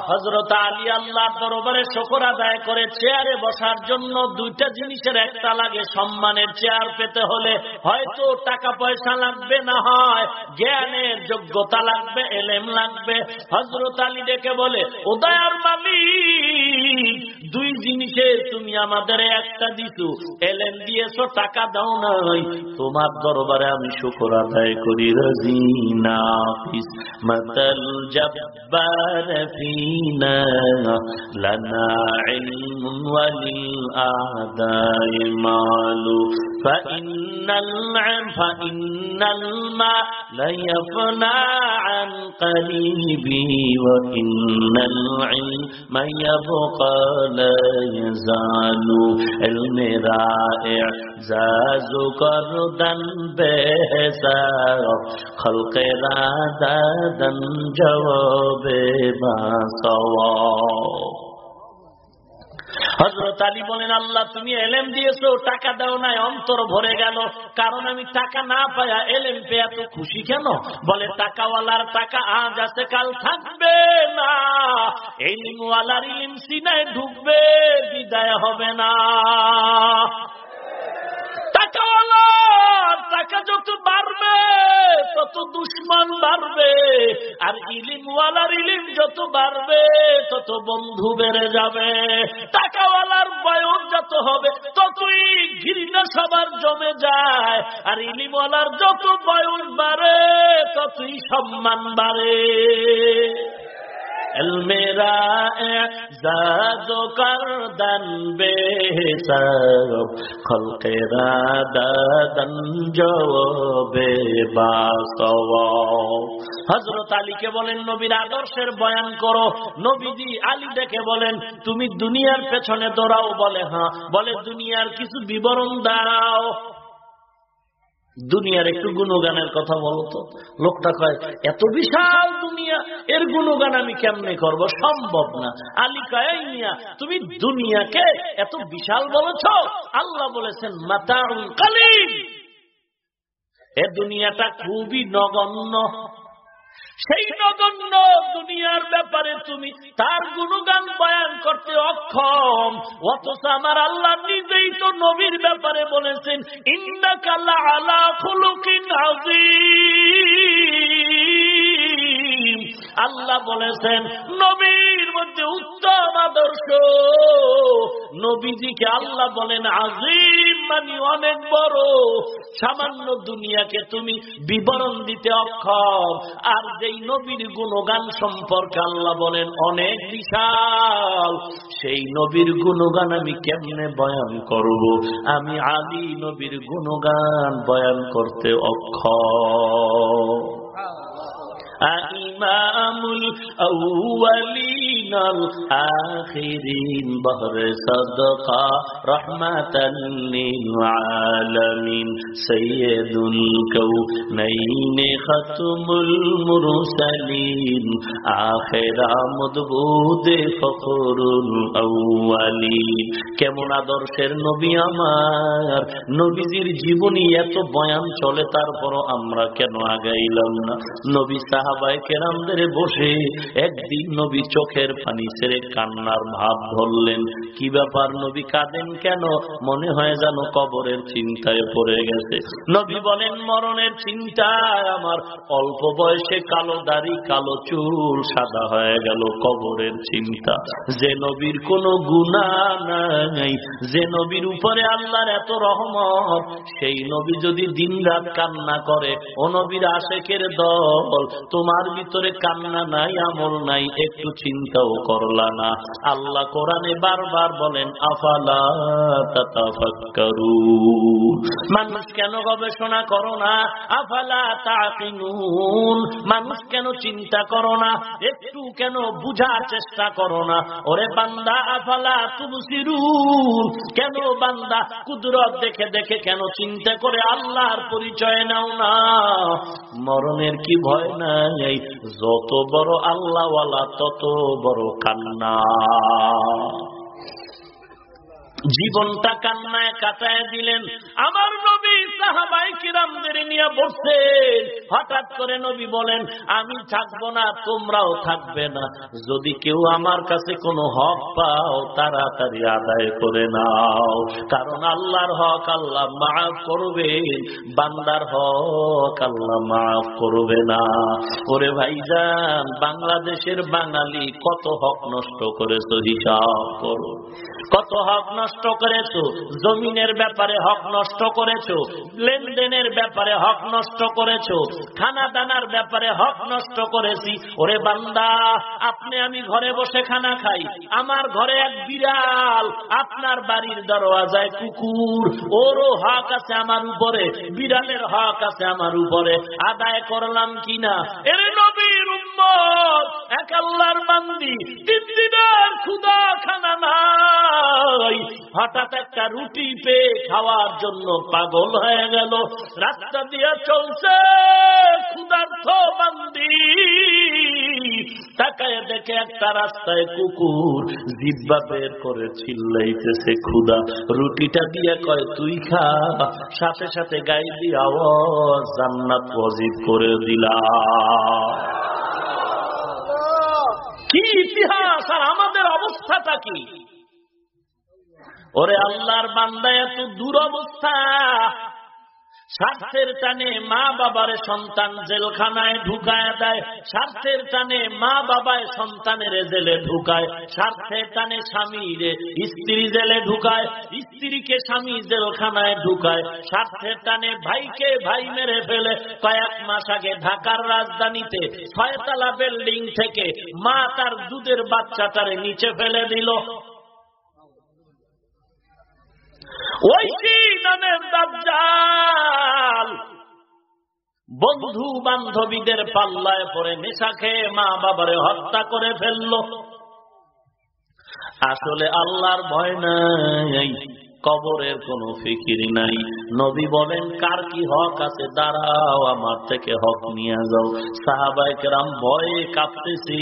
হযরত আলী আল্লাহর দরবারে শুকর আদায় করে চেয়ারে বসার জন্য দুইটা জিনিসের একটা লাগে। সম্মানের চেয়ার পেতে হলে হয়তো টাকা পয়সা লাগবে, না হয় জ্ঞানের যোগ্যতা লাগবে, এলেম লাগবে। হযরত আলী ডেকে বলে, ও দয়ার মালিক, দুই জিনিসে তুমি আমাদের একটা দিছো, এলেম দিয়েছো, টাকা দাও নাই। তোমার দরবারে আমি শুকর আদায় করি। রাজি নাফিস মাতাল জাব্বার فينا لنا علم وللأعداء مال فإن المال لا يفنى عن قريبه وإن العلم يبقى لا يزال علم رائع زاز كردن بحساب خلق راددن جواب হযরত আলী বলেন, আল্লাহ তুমি এলেম দিয়েছো, টাকা দাও নাই। অন্তর ভরে গেল, কারণ আমি টাকা না পায়া এলেম পেয়ে এত খুশি কেন? বলে, টাকাওয়ালার টাকা আজ আছে, কাল থাকবে না। ইলমওয়ালার ইলম সিনায় ঢুকবে, বিদায় হবে না। টাকাওয়ালার টাকা যত বাড়বে তত দুশ্মন বাড়বে, আর ইলিমওয়ালার ইলিম যত বাড়বে তত বন্ধু বেড়ে যাবে। টাকাওয়ালার বয়স যত হবে ততই ঘৃণা সবার জমে যায়, আর ইলিমওয়ালার যত বয়স বাড়ে ততই সম্মান বাড়ে। মেরা জাদো করদন বেসব খলকেরা দাদন জবে বাসওয়া। হযরত আলীকে বলেন, নবীর আদর্শের বয়ান করো। নবীজি আলী দেখে বলেন, তুমি দুনিয়ার পেছনে দৌড়াও। বলে, হ্যাঁ। বলে, দুনিয়ার কিছু বিবরণ দাও। দুনিয়ার একটু গুণগানের কথা বলো তো। লোকটা কয়, এত বিশাল দুনিয়া, এর গুণগান আমি কেমনে করব? সম্ভব না। আলী কয়, মিয়া, তুমি দুনিয়াকে এত বিশাল বলেছ? আল্লাহ বলেছেন মাতাউল কালিল, এ দুনিয়াটা খুবই নগণ্য। সেই নগণ্য দুনিয়ার ব্যাপারে তুমি তার গুণগান বয়ান করতে অক্ষম। অথচ আমার আল্লাহ নিজেই তো নবীর ব্যাপারে বলেছেন, ইন্নাকা লাআলা খুলুকিন আযীম। আল্লাহ বলেছেন নবীর মধ্যে উত্তম আদর্শ। নবীজিকে আল্লাহ বলেন আযীম, মানে অনেক বড়। সামান্য দুনিয়াকে তুমি বিবরণ দিতে অক্ষম, আর যেই নবীর গুণগান সম্পর্কে আল্লাহ বলেন অনেক বিশাল, সেই নবীর গুণগান আমি কেমনে বয়ান করব? আমি আলী নবীর গুণগান বয়ান করতে অক্ষম। ইমামুল আউয়ালিন আল আখিরিন বহরে সাদকা রাহমাতাল লিল আলামিন সাইয়্যিদুল কাউনাইন খাতমুল মুরসালিন আখিরা মদবুদে ফখরুল আউয়ালিন। কেমন আদর্শের নবী আমার, নবীজির জীবনী এত বয়ান চলে, তারপরও আমরা কেন আগাইলাম না? নবী সাহাবায়ে কেরামদের বসে একদিন নবী চোখের পানি ছেড়ে কান্নার ভাব ধরলেন। কি ব্যাপার নবী কাঁদেন কেন? মনে হয় যেন কবরের চিন্তায় পড়ে গেছে। নবী বলেন, মরণের চিন্তায় আমার অল্প বয়সে কালো দাড়ি কালো চুল সাদা হয়ে গেল। কবরের চিন্তা। যে নবীর কোনো গুনাহ নাই, যে নবীর উপরে আল্লাহর এত রহমত, সেই নবী যদি দিন রাত কান্না করে, ও নবীর আশেকের দল, তোমার ভিতরে কান্না নাই, আমল নাই, একটু চিন্তাও করলা না। আল্লাহ কোরআনে বারবার বলেন, আফালা তাতাফাক্কারুন, মানুষ কেন গবেষণা করো না? আফালা তাকিলুন, মানুষ কেন চিন্তা করো না? একটু কেন বুঝার চেষ্টা করো না? ওরে বান্দা, আফালা তুবসিরুন, কেন বান্দা কুদরত দেখে দেখে কেন চিন্তা করে আল্লাহর পরিচয় নাও না? মরণের কি ভয় নাই? যত বড় আল্লাহওয়ালা তত বড় কান্না। জীবনটা কান্নায় কাটায় দিলেন। আমার নবী সাহাবায়ে কিরামদের নিয়ে বসছেন। হঠাৎ করে নবী বলেন, আমি থাকবো না, তোমরাও থাকবে না। যদি কেউ আমার কাছে কোনো হক পাও, তাড়াতাড়ি আদায় করে নাও, কারণ আল্লাহর হক আল্লাহ মাফ করবেন, বান্দার হক আল্লাহ মাফ করবে না। ওরে ভাইজান, বাংলাদেশের বাঙালি কত হক নষ্ট করেছো, হিসাব করো। কত হক নষ্ট করেছো, জমিনের ব্যাপারে হক নষ্ট করেছো, লেনদেনের ব্যাপারে হক নষ্ট করেছো, খানা দানার ব্যাপারে হক নষ্ট করেছি। ওরে বান্দা, আপনি আমি ঘরে বসে খানা খাই, আমার ঘরে এক বিড়াল, আপনার বাড়ির দরওয়াজায় কুকুর, ওরও হক আছে আমার উপরে, বিড়ালের হক আছে আমার উপরে। আদায় করলাম কিনা? এর নবীর উম্মত, এক আল্লাহর বান্দি, 3 দিনের ক্ষুধা খানা নাই, হঠাৎ একটা রুটি পেয়ে খাওয়ার জন্য পাগল হয়ে গেল। রাস্তা দিয়ে চলছে ক্ষুধার্ত বান্দি, তাকায় দেখে একটা রাস্তায় কুকুর জিহ্বা বের করে চিল্লাইতেছে ক্ষুধা। রুটিটা দিয়ে কয়, তুই খা। সাথে সাথে গায়ে দিয়ে আওয়াজ, জান্নাত ওয়াজিব করে দিলা। কি ইতিহাস! আর আমাদের অবস্থাটা কি? ওরে আল্লাহর বান্দা, এত দুরবস্থা। স্বার্থের টানে মা বাবারে সন্তান জেলখানায় ঢুকায় দেয়, স্বার্থের টানে মা বাবায় সন্তানের জেলে ঢুকায়, স্বার্থের টানে স্বামীরে স্ত্রী জেলে ঢুকায়, স্ত্রীকে স্বামী জেলখানায় ঢুকায়, স্বার্থের টানে ভাইকে ভাই মেরে ফেলে। কয়েক মাস আগে ঢাকার রাজধানীতে 6 তলা বিল্ডিং থেকে মা তার দুধের বাচ্চাটারে নিচে ফেলে দিল। ঐশী নামের দাজ্জাল বন্ধু বান্ধবীদের পাল্লায় পড়ে নেশা খেয়ে মা বাবারে হত্যা করে ফেলল। আসলে আল্লাহর ভয় নাই, কবরের কোনো ফিকির নাই। নবী বলেন, কার কি হক আছে, দাঁড়াও, আমার থেকে হক নিয়ে যাও। সাহাবায়ে কেরাম ভয়ে কাঁপতেছি।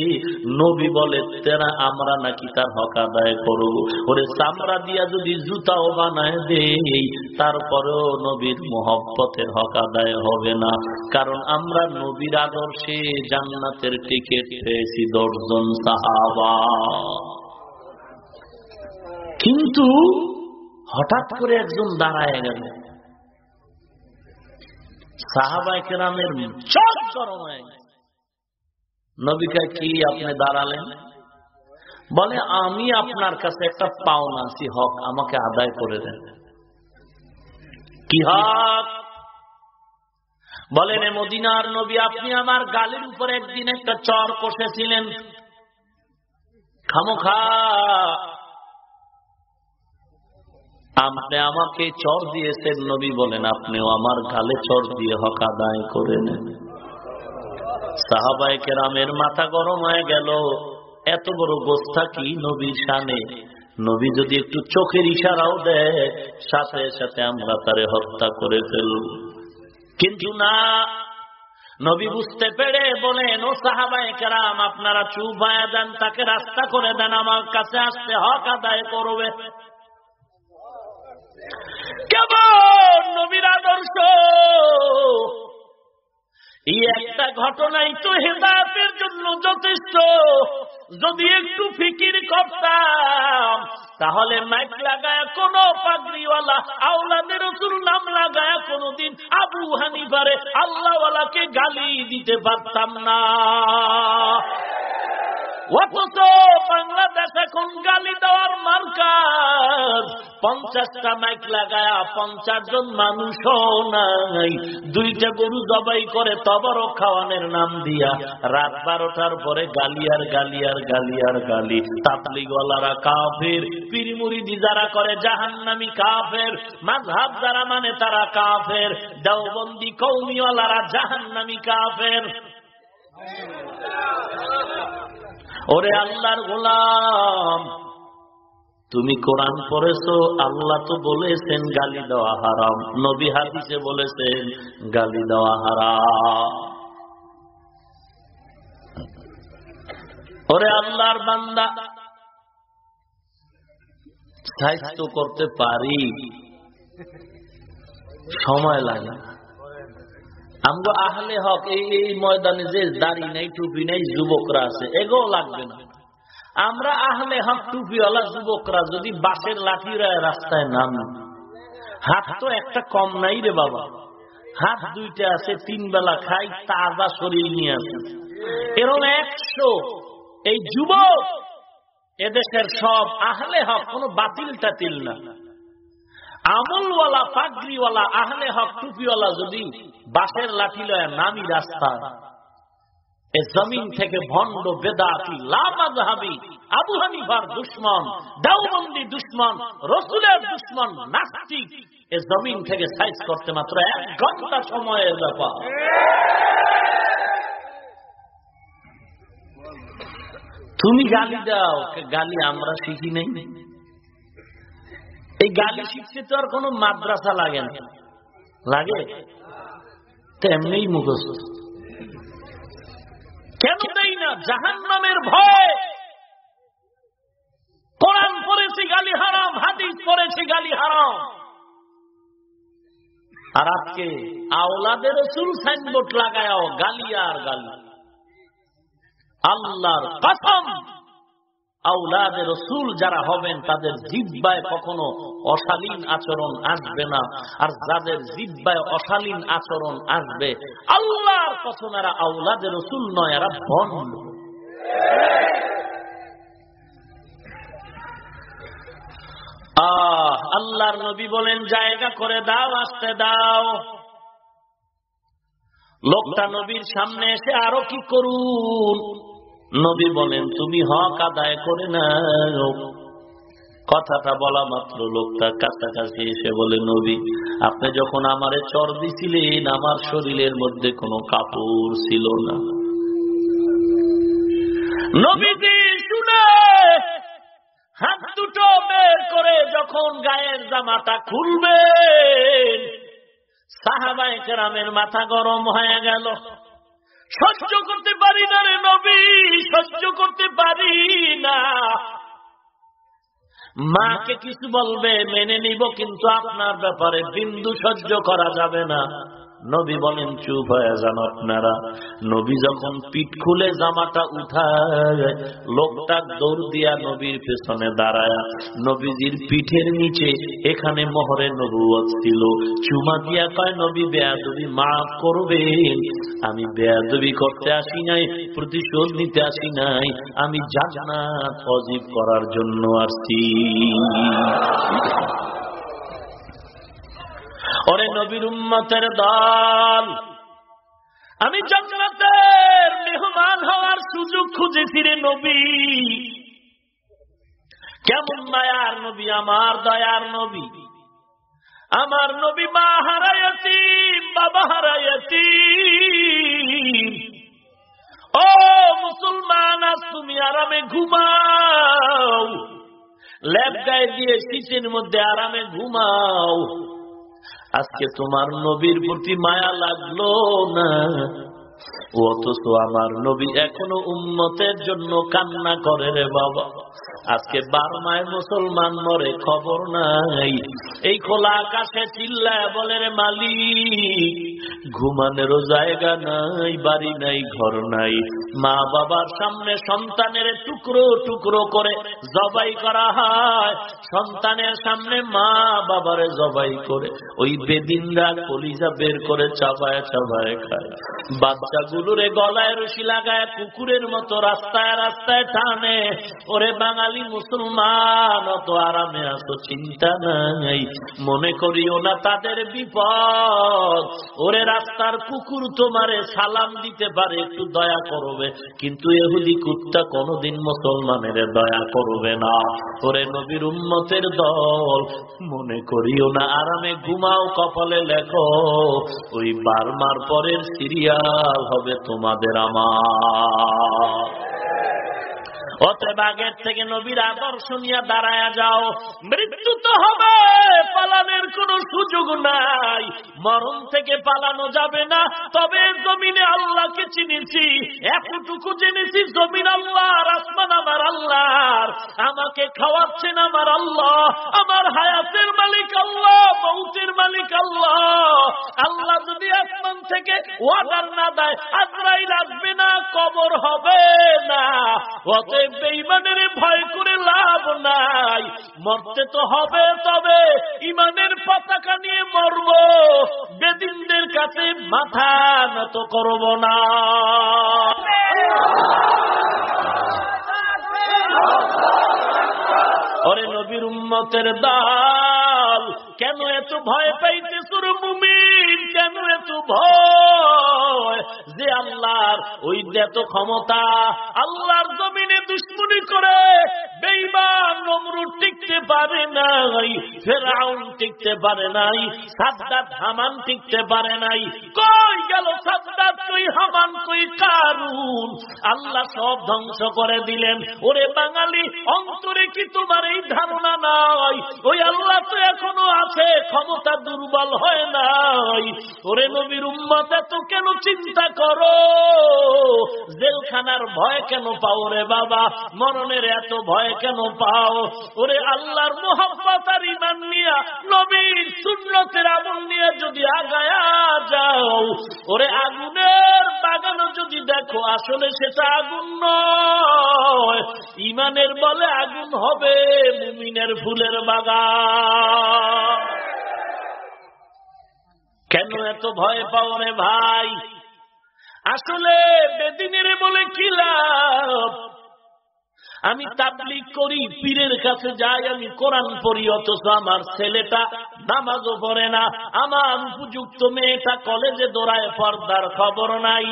নবী বলে, তেরা আমরা নাকি তার হক আদায় করব? ওরে চামড়া দিয়া যদি জুতাও বানায় দেই, তারপরেও নবীর মোহব্বতের হক আদায় হবে না। কারণ আমরা নবীর আদর্শে জান্নাতের টিকিট পেয়েছি 10 জন সাহাবা। কিন্তু হঠাৎ করে একজন দাঁড়ায় গেল। সাহাবায়ে কেরামের চোখ গরম হয়ে গেল। নবীকে, কি আপনি দাঁড়ালেন? বলে, আমি আপনার কাছে একটা পাওনা আছি, হক আমাকে আদায় করে দেন। কি হক? বলেন, মদিনার নবী, আপনি আমার গালের উপর একদিন একটা চর কষেছিলেন, খামোখা আপনি আমাকে চর দিয়েছেন। নবী বলেন, আপনিও আমার গালে চর দিয়ে হক আদায় করে নেন। সাহাবায়ে কেরামের মাথা গরম হয়ে গেল, এত বড় গোস্তাকি নবীর শানে, নবী যদি একটু চোখের ইশারাও দেয় সাথে সাথে আমরা তারে হত্যা করে ফেলব। কিন্তু না, নবী বুঝতে পেরে বলেন, ও সাহাবায়ে কেরাম, আপনারা চুপ হয়ে যান, তাকে রাস্তা করে দেন, আমার কাছে আসতে হক আদায় করবে। কেমন নবীর আদর্শ! এই একটা ঘটনাই তো হেদায়েতের জন্য যথেষ্ট। যদি একটু ফিকির করতাম তাহলে মাইক লাগায় কোন পাগড়িওয়ালা আওলাদে রাসূল নাম লাগায় কোনদিন আবু হানিফারে আল্লাহওয়ালাকে গালি দিতে পারতাম না। অথচ বাংলাদেশ এখন গালি দেওয়ার মার্কাজ। 50টা মাইক লাগায়া 50 জন মানুষও নাই, 2টা গরু জবাই করে তবরক খাওয়ানোর নাম দিয়া রাত 12টার পরে গালি আর গালি আর গালি আর গালি। তাবলীগওয়ালারা কাফের, পীর মুরিদি যারা করে জাহান্নামী কাফের, মাযহাব যারা মানে তারা কাফের, দেওবন্দি কওমিওয়ালারা জাহান্নামী কাফের। ওরে আল্লাহর গোলাম, তুমি কোরআন পড়েছো, আল্লাহ তো বলেছেন গালি দেওয়া হারাম, নবী হাদিসে বলেছেন গালি দেওয়া হারাম। ওরে আল্লাহর বান্দা, সাহিত্য করতে পারি, সময় লাগে। আমগো আহলে হক এই ময়দানে যে দাড়ি নাই টুপি নাই যুবকরা আছে, এগো লাগবে না। আমরা আহলে হক টুপিওয়ালা যুবকরা যদি বাঁশের লাঠিরা রাস্তায় নামি, হাত তো একটা কম নাই রে বাবা, হাত 2টা আছে, 3 বেলা খাই, তাজা শরীর নিয়ে আছে, এরকম 100 এই যুবক এদেশের সব আহলে হক, কোনো বাতিল টাতিল না, আমলওয়ালা পাগড়িওয়ালা আহলে হক টুপিওয়ালা যদি বাঁশের লাঠি লয় নামি রাস্তা, এ জমিন থেকে ভণ্ড বেদাতি লামাযহাবী আবু হানিফার দুশমন, দেওবন্দি দুশমন, রাসূলের দুশমন, নাস্তিক এ জমিন থেকে সাইজ করতে মাত্র 1 ঘন্টা সময়ের ব্যাপার। তুমি গালি দাও, গালি আমরা শিখি নাই। এই গালি শিখতে তো আর কোনো মাদ্রাসা লাগে না, লাগে তেমনি মুখস্থ। কেন দেই না? জাহান্নামের ভয়। কোরআন পড়েছি গালি হারাম, হাদিস পড়েছি গালি হারাম, আর আজকে আওলাদে রাসূল সাইনবোর্ড লাগায়াও গালি আর গালি। আল্লাহর কসম, আওলাদে রাসূল যারা হবেন তাদের জিহ্বায় কখনো অশালীন আচরণ আসবে না, আর যাদের জিহ্বায় অশালীন আচরণ আসবে আল্লাহর কসম এরা আওলাদে রাসূল নয়, এরা ভণ্ড। আল্লাহর নবী বলেন জায়গা করে দাও, আসতে দাও। লোকটা নবীর সামনে এসে আরো কি করুন? নবী বলেন তুমি হক আদায় করে নাও। কথাটা বলা মাত্র লোকটা কাছাকাছি এসে বলে, নবী আপনি যখন আমারে চর দিছিলেন আমার শরীরের মধ্যে কোনো কাপড় ছিল না। নবীজি শুনে হাত দুটো বের করে যখন গায়ের জামাটা খুলবেন, সাহাবায়ে কেরামের মাথা গরম হয়ে গেল। সহ্য করতে পারি না রে নবী, সহ্য করতে পারি না। মাকে কিছু বলবে মেনে নিব, কিন্তু আপনার ব্যাপারে বিন্দু সহ্য করা যাবে না। নবী বলেন চুপ হয়ে যান আপনারা। নবী যখন পিঠ খুলে জামাটা উঠায়, লোকটা দৌড় দিয়া নবীর পেছনে দাঁড়ায়, নবীজির পিঠের নিচে এখানে মোহরে নবুয়ত ছিল, চুমা দিয়া কয় নবী বেয়াদবি মাফ করবেন, আমি বেয়াদবি করতে আসি নাই, প্রতিশোধ নিতে আসি নাই, আমি জান্নাত ওয়াজিব করার জন্য আসছি। ওরে নবীর উম্মতের দল, আমি জান্নাতের মেহমান হওয়ার সুযোগ খুঁজেছি রে নবী। কেমন মায়ার নবী, আমার দয়ার নবী। আমার নবী মা হারায়াতি, বাবা হারায়াতি, নাস, তুমি আরামে ঘুমাও, ল্যাব গায়ে দিয়ে শীতের মধ্যে আরামে ঘুমাও। আজকে তোমার নবীর প্রতি মায়া লাগলো না, অথচ আমার নবী এখনো উম্মতের জন্য কান্না করে রে বাবা। আজকে বার্মায় মুসলমান মরে খবর নাই, এই খোলা আকাশে চিল্লায় বলে রে মালিক, ঘুমানেরও জায়গা নাই, বাড়ি নাই, ঘর নাই। মা বাবার সামনে সন্তানের টুকরো টুকরো করে জবাই করা হয়, সন্তানের সামনে মা বাবারে জবাই করে ওই বেদিনরা কলিজা বের করে চাবায় চাবায় খায়। বাচ্চাগুলোরে গলায় রশি লাগায় কুকুরের মতো রাস্তায় রাস্তায় টানে। ওরে বাঙালি মুসলমান, অত আরামে আসো, চিন্তা নাই, মনে করিও না তাদের বিপদ। ওরে রাস্তার কুকুর তোমারে সালাম দিতে পারে, একটু দয়া করবে, কিন্তু ইহুদি কুত্তা কোনদিন মুসলমানের দয়া করবে না। ওরে নবীর উম্মতের দল, মনে করিও না আরামে ঘুমাও, কপালে লেখো, ওই বার্মার পরের সিরিয়াল হবে তোমাদের আমার। অতএব আগের থেকে নবীর আদর্শ নিয়ে দাঁড়ায়া যাও। মৃত্যু তো হবে, পালানোর কোনো সুযোগ নাই, মরণ থেকে পালানো যাবে না। তবে জমিনে আল্লাহকে চিনেছি, এতটুকু জেনেছি, জমিন আল্লাহর, আসমান আমার আল্লাহর, আমাকে খাওয়াচ্ছেন আমার আল্লাহ, আমার হায়াতের মালিক আল্লাহ, মৌতের মালিক আল্লাহ। আল্লাহ যদি আসমান থেকে ওয়াদার না দেয়, আজরাইল আসবে না, কবর হবে না। অতএব বেঈমানের ভয় করে লাভ নাই, মরতে তো হবে, তবে ইমানের পতাকা নিয়ে মরব, বেদিনদের কাছে মাথা নত করব না। ওরে নবীর উম্মতের দল, কেন এত ভয় পাইতেছ রে মুমিন, কেন এত ভয়? যে আল্লাহর ওই এত ক্ষমতা, আল্লাহর জমিনে দুশমনি করে বেঈমান নমরুদ টিকতে পারে নাই, ফেরাউন টিকতে পারে নাই, সাদ্দাত হামান টিকতে পারে নাই। কই গেল সাদ্দাত, কই হামান, কই কারুন? আল্লাহ সব ধ্বংস করে দিলেন। ওরে বাঙালি, অন্তরে কি তোমার এই ধারণা নাই, ওই আল্লাহ তো এখনো আছে, ক্ষমতা দুর্বল হয় নাই? ওরে নবীর উম্মত, এত কেন চিন্তা করো? জেলখানার ভয় কেন পাও রে বাবা? মরণের এত ভয় কেন পাও? ওরে আল্লাহর মুহাব্বত আর ঈমান নিয়া, নবীর সুন্নতের আমল নিয়ে যদি আগায়া যাও, ওরে আগুনের বাগানও যদি দেখো, আসলে সেটা আগুন নয়, ঈমানের বলে আগুন হবে মুমিনের ফুলের বাগান। কেন এত ভয় পাও রে ভাই? আসলে বেদিনের বলে কি লাভ? আমি তাবলীগ করি, পীরের কাছে যাই, আমি কোরআন পড়ি, অথচ আমার ছেলেটা নামাজও পড়ে না, আমার উপযুক্ত মেয়েটা কলেজে দৌড়ায়, পর্দার খবর নাই।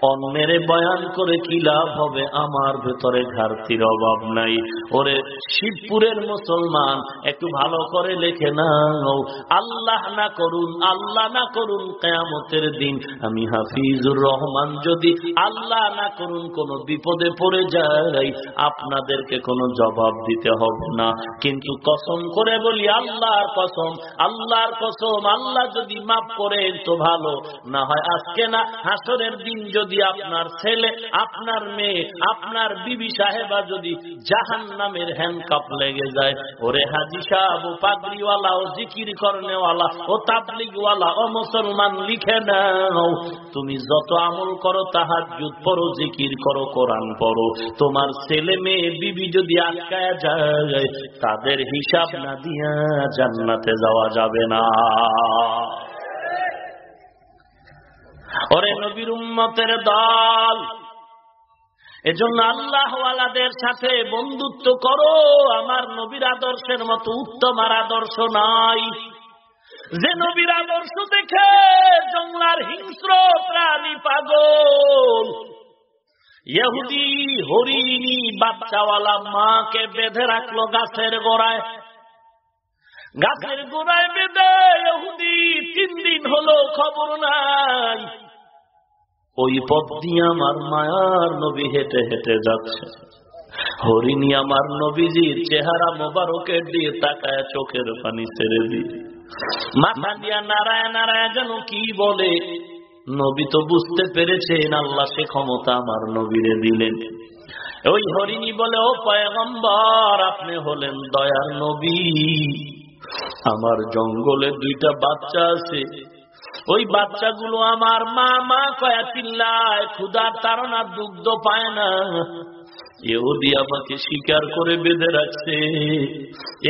অন্যের বয়ান করে কি লাভ হবে? আমার ভেতরে ঘাটতির অভাব নাই। ওরে শিবপুরের মুসলমান, একটু ভালো করে লেখে নাও, আল্লাহ না করুন, আল্লাহ না করুন, কিয়ামতের দিন আমি হাফিজুর রহমান যদি আল্লাহ না করুন কোনো বিপদে পড়ে যাই, আপনাদেরকে কোনো জবাব দিতে হবে না। কিন্তু কসম করে বলি, আল্লাহর কসম, আল্লাহর কসম, আল্লাহ যদি মাফ করেন তো ভালো, না হয় আজকে না, হাসরের দিন যদি আপনার ছেলে, আপনার মেয়ে, আপনার বিবি সাহেবা যদি জাহান্নামের হ্যান্ডকাপ লেগে যায়, ওরে হাজি সাহেব, ও পাগড়িওয়ালা, ও জিকির করনেওয়ালা, ও তাবলীগওয়ালা, ও মুসলমান, লিখে নাও, তুমি যত আমল করো, তাহাজ্জুদ পড়ো, জিকির করো, কোরআন পড়ো, তোমার ছেলে মেয়ে বিবি যদি আটকায়া যায়, তাদের হিসাব না দিয়া জান্নাতে যাওয়া যাবে না। ওরে নবীর উম্মতের দল, এজন্য আল্লাহওয়ালাদের সাথে বন্ধুত্ব করো। আমার নবীর আদর্শের মতো উত্তম আর আদর্শ নাই। যে নবীর আদর্শ দেখে জঙ্গলার হিংস্র প্রাণী পাগল, ইহুদি হরিণী বাচ্চাওয়ালা মাকে বেঁধে রাখলো গাছের গোড়ায়, গাছের গোড়ায় বেঁধে ইহুদি 3 দিন হলো খবর নাই। ওই পথ দিয়ে আমার মায়ার নবী হেঁটে হেঁটে যাচ্ছে। হরিণী আমার নবীজির চেহারা মোবারকের দিয়ে তাকায় চোখের পানি ছেড়ে দিয়ে মাথা দিয়া নারায় নারায় যেন কি বলে। নবী তো বুঝতে পেরেছেন আল্লাহ সে ক্ষমতা আমার নবীরে দিলেন। ওই হরিণী বলে, ও পয়গম্বর, আপনি হলেন দয়ার নবী। আমার জঙ্গলে 2টা বাচ্চা আছে, ওই বাচ্চাগুলো আমার মা মা কয়া চিল্লায়, ক্ষুধার তাড়না, দুগ্ধ পায় না। ইহুদি আমাকে শিকার করে বেঁধে রাখছে,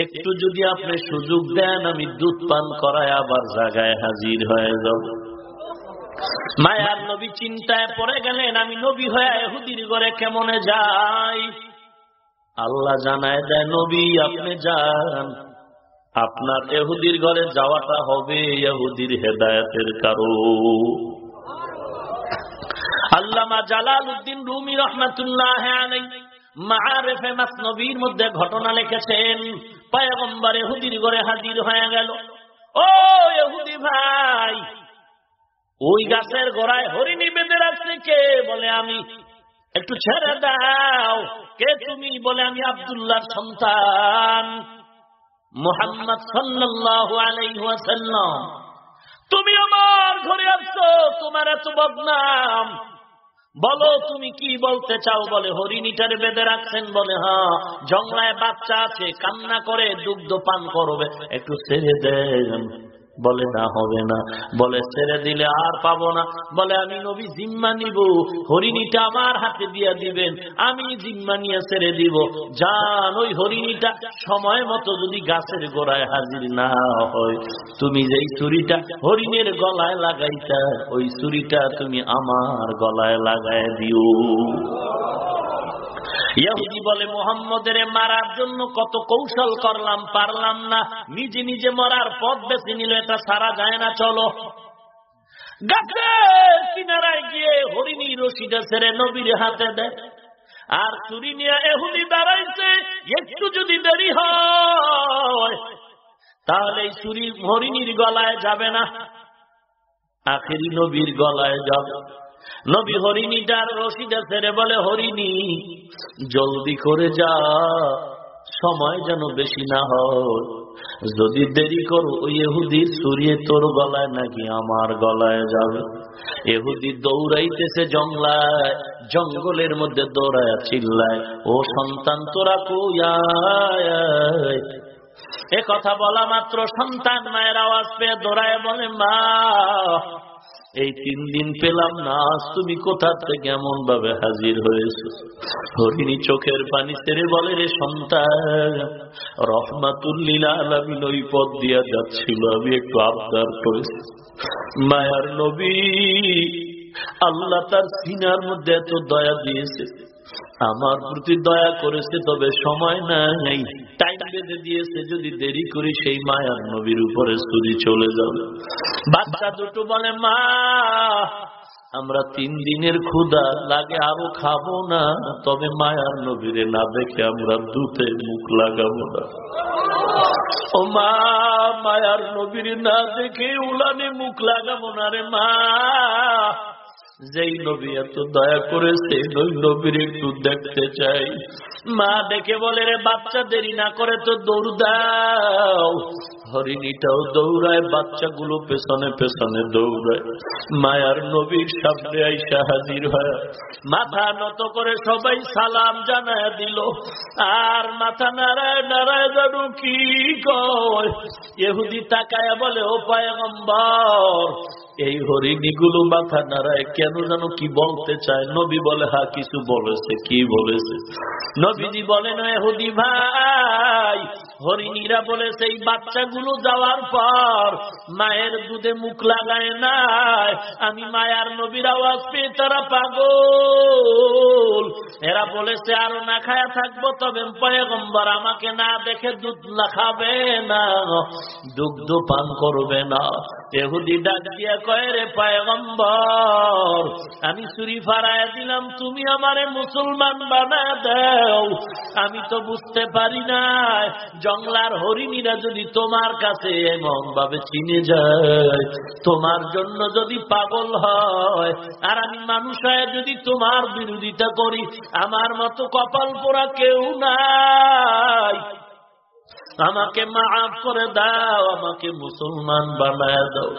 একটু যদি আপনি সুযোগ দেন আমি দুধ পান করায় আবার জায়গায় হাজির হয়ে যাব। মায়ার নবী চিন্তায় পড়ে গেলেন, আমি নবী হয়ে ইহুদির ঘরে কেমনে যাই? আল্লাহ জানায় দেয়, নবী আপনি যান, আপনার ইহুদির ঘরে যাওয়াটা হবে ইহুদির হেদায়েতের কারণ। আল্লামা জালালউদ্দিন রুমি রহমাতুল্লাহ আলাইহি মাআরিফে মাসনবীর মধ্যে ঘটনা লিখেছেন, পয়গম্বর ইহুদির ঘরে হাজির হয়ে গেল। ও ইহুদি ভাই, ওই গাছের গোড়ায় হরিণী বেঁধে রাখছে কে? বলে আমি। একটু ছেড়ে দাও। কে তুমি? বলে আমি আব্দুল্লাহর সন্তান মুহাম্মদ সাল্লাল্লাহু আলাইহি ওয়াসাল্লাম। তুমি আমার ঘরে আসছো, তোমার এত বদনাম, বলো তুমি কি বলতে চাও? বলে হরিণীটারে বেঁধে রাখছেন। বলে হ্যাঁ, জংলায় বাচ্চা আছে, কান্না করে, দুগ্ধ পান করবে, একটু ছেড়ে দেন। বলে না, হবে না। বলে ছেড়ে দিলে আর পাবো না। বলে আমি নবী জিম্মা নিব, হরিণীটা আমার হাতে দিয়ে দিবেন, আমি জিম্মা নিয়ে ছেড়ে দিব। জান, ওই হরিণীটা সময় মতো যদি গাছের গোড়ায় হাজির না হয়, তুমি যেই ছুরিটা হরিণের গলায় লাগাইতা, ওই ছুরিটা তুমি আমার গলায় লাগায় দিও। ইহুদি বলে, মুহাম্মদের মারার জন্য কত কৌশল করলাম, পারলাম না, নিজে নিজে মরার পথ বেছে নিল, এটা সারা যায় না। চলো গাছের কিনারায় গিয়ে হরিণী রশিটা ছেড়ে নবীর হাতে দেয়, আর ছুরি নিয়ে ইহুদি দাঁড়াইছে। একটু যদি দেরি হয় তাহলে এই ছুরি হরিণীর গলায় যাবে না, আখেরি নবীর গলায় যাবে। নবী হরিণীটার রশিটা ছেড়ে বলে, হরিণী জলদি করে যা, সময় যেন বেশি না হয়, যদি দেরি করো ওই ইহুদির ছুরি তোর গলায় নাকি আমার গলায় যাবে। ইহুদি দৌড়াইতেছে জংলায়, জঙ্গলের মধ্যে দৌড়ায় চিল্লায়, ও সন্তান তোরা কই আয়। এ কথা বলা মাত্র সন্তান মায়ের আওয়াজ পেয়ে দৌড়ায় বলে, মা এই 3 দিন পেলাম না, আজ তুমি কোথা থেকে এমন ভাবে হাজির হয়েছো? হরিণী চোখের পানি ছেড়ে বলে, রে সন্তান, রহমাতুল লিল আলামিন ওই পথ দিয়া যাচ্ছিল, আমি একটু আবদার করেছি। মায়ার নবী আল্লাহ তার সিনার মধ্যে এত দয়া দিয়েছে, আমার প্রতি দয়া করেছে, তবে সময় নাই, টাইম বেঁধে দিয়েছে, যদি দেরি করি সেই মায়ার নবীর উপরে ছুরি চলে যাবে। বাচ্চা দুটো বলে, মা আমরা 3 দিনের ক্ষুধা লাগে, আরো খাবো না, তবে মায়ার নবীরে না দেখে আমরা দুধে মুখ লাগাবো না। ও মা, মায়ার নবীরে না দেখে উলানে মুখ লাগাবো না রে মা। যেই নবী এত দয়া করেছে ওই নবীর একটু দেখতে চাই। মা দেখে বলে, রে বাচ্চা দেরি না করে তো দৌড় দাও। হরিণীটাও দৌড়ায়, বাচ্চাগুলো পেছনে পেছনে দৌড়ায়, মায়ার নবীর সামনে আইসা হাজির হয়। মাথা নত করে সবাই সালাম জানায় দিল, আর মাথা নাড়ায় নাড়ায় জানো কি কয়। ইহুদি তাকায়া বলে, ও পয়গম্বর, এই হরিণীগুলো মাথা নাড়ায় কেন জানো কি বলতে চায়? নবী বলে, হ্যাঁ কিছু বলেছে। কি বলেছে? নবীজি বলেন, ইহুদি ভাই, হরিণীরা বলেছে এই বাচ্চাগুলো যাওয়ার পর মায়ের দুধে মুখ লাগায় নাই, আমি মায়ার নবীর আওয়াজ পেয়ে তারা পাগল, এরা এরা বলেছে আরো না খায়া থাকবো, তবে পয়গম্বর আমাকে না দেখে দুধ খাবে না, দুগ্ধ পান করবে না। ইহুদি ডাক দিয়া কয়, রে পয়গম্বর, আমি ছুরি ফাড়ায় দিলাম, তুমি আমারে মুসলমান বানা দাও। আমি তো বুঝতে পারি না, জংলার হরিণীরা যদি তোমার কাছে এমন ভাবে চিনে যায়, তোমার জন্য যদি পাগল হয়, আর আমি মানুষ হয়ে যদি তোমার বিরোধিতা করি, আমার মতো কপাল পোড়া কেউ নাই। আমাকে মাফ করে দাও, আমাকে মুসলমান বানায় দাও।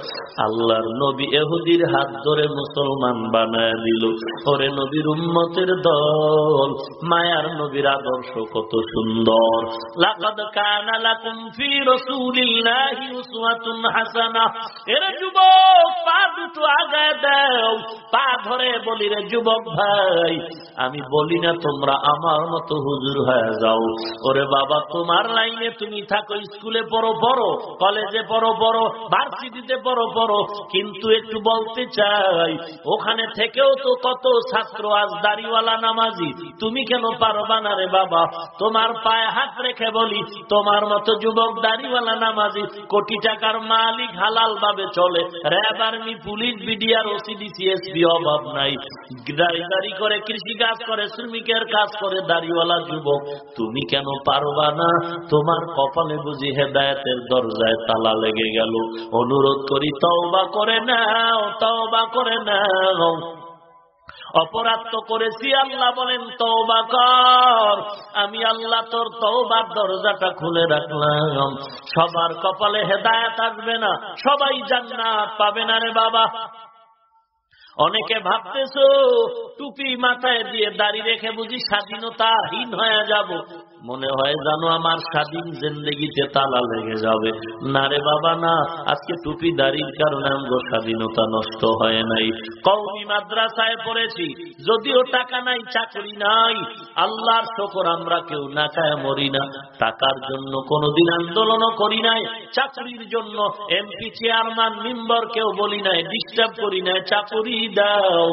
আল্লাহর নবী ইহুদির হাত ধরে মুসলমান বানায় দিল। ওরে নবীর উম্মতের দল, মায়ার নবীর আদর্শ কত সুন্দর। লাকাদ কানা লাকুম ফি রাসূলিল্লাহি উসওয়াতুন হাসানাহ। এরে যুবক, পা দুটো আগায় দাও, পা ধরে বলি, রে যুবক ভাই, আমি বলি না তোমরা আমার মতো হুজুর হয়ে যাও। ওরে বাবা, তোমার লাইনে তুমি থাকো, স্কুলে পড়ো পড়ো, কলেজে পড়ো পড়ো, ভার্সিটিতে পড়ো পড়ো, কিন্তু একটু বলতে চাই, ওখানে থেকেও তো কত ছাত্র আজ দাড়িওয়ালা নামাজি, তুমি কেন পারবা না রে বাবা? তোমার পায়ে হাত রেখে বলি, তোমার মতো যুবক দাড়িওয়ালা নামাজি, কোটি টাকার মালিক, হালাল ভাবে চলে, RAB, army, police, BDR, OCD, CSP, অভাব নাই, দাড়ি করে, কৃষি কাজ করে, শ্রমিকের কাজ করে, দাড়িওয়ালা যুবক, তুমি কেন পারবা না? তোমার কপালে বুঝি হেদায়েতের দরজায় তালা লেগে গেল। অনুরোধ করি, তওবা করে নাও, তওবা করে নাও। অপরাধ তো করেছি, আল্লাহ বলেন তওবা কর। আমি আল্লাহ তোর তওবার দরজাটা খুলে রাখলাম। সবার কপালে হেদায়েত আসবে না, সবাই জান্নাত পাবে না রে বাবা। অনেকে ভাবতেছো টুপি মাথায় দিয়ে দাড়ি রেখে বুঝি স্বাধীনতাহীন হয়ে যাব। মনে হয় জানো আমার স্বাধীন জিন্দেগিতে তালা লেগে যাবে। না রে বাবা না, আজকে টুপি দাড়ির কারণে আমার স্বাধীনতা নষ্ট হয় নাই। কওমি মাদ্রাসায় পড়েছি, যদিও টাকা নাই, চাকরি নাই, আল্লাহর শুকর আমরা কেউ না খায় মরি না। টাকার জন্য কোনোদিন আন্দোলনও করি নাই, চাকরির জন্য এমপি, চেয়ারম্যান, মেম্বার কেউ বলি নাই, ডিস্টার্ব করি নাই, চাকরি দাও।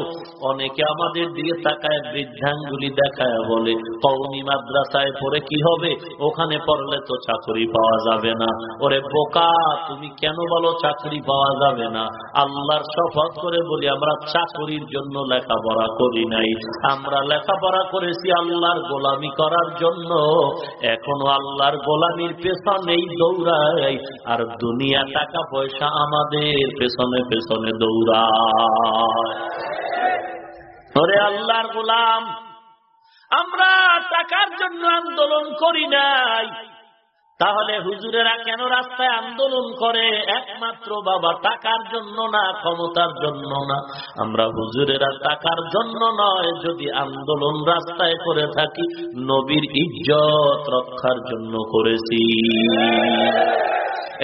অনেকে আমাদের দিকে তাকায়, বৃদ্ধাঙ্গুলি দেখায়, বলে কওমি মাদ্রাসায় পড়ে কি হবে, ওখানে পড়লে তো চাকরি পাওয়া যাবে না। ওরে বোকা, তুমি কেন বলো চাকরি পাওয়া যাবে না? আল্লাহর শপথ করে বলি, আমরা চাকরির জন্য লেখাপড়া করি নাই, আমরা লেখাপড়া করেছি আল্লাহর গোলামি করার জন্য। এখনো আল্লাহর গোলামির পেছনেই দৌড়াই, আর দুনিয়া, টাকা পয়সা আমাদের পেছনে পেছনে দৌড়ায়। ওরে আল্লাহর গোলাম, আমরা টাকার জন্য আন্দোলন করি নাই, তাহলে হুজুরেরা কেন রাস্তায় আন্দোলন করে? একমাত্র বাবা টাকার জন্য না, ক্ষমতার জন্য না। আমরা হুজুরেরা টাকার জন্য নয়, যদি আন্দোলন রাস্তায় করে থাকি, নবীর ইজ্জত রক্ষার জন্য করেছি।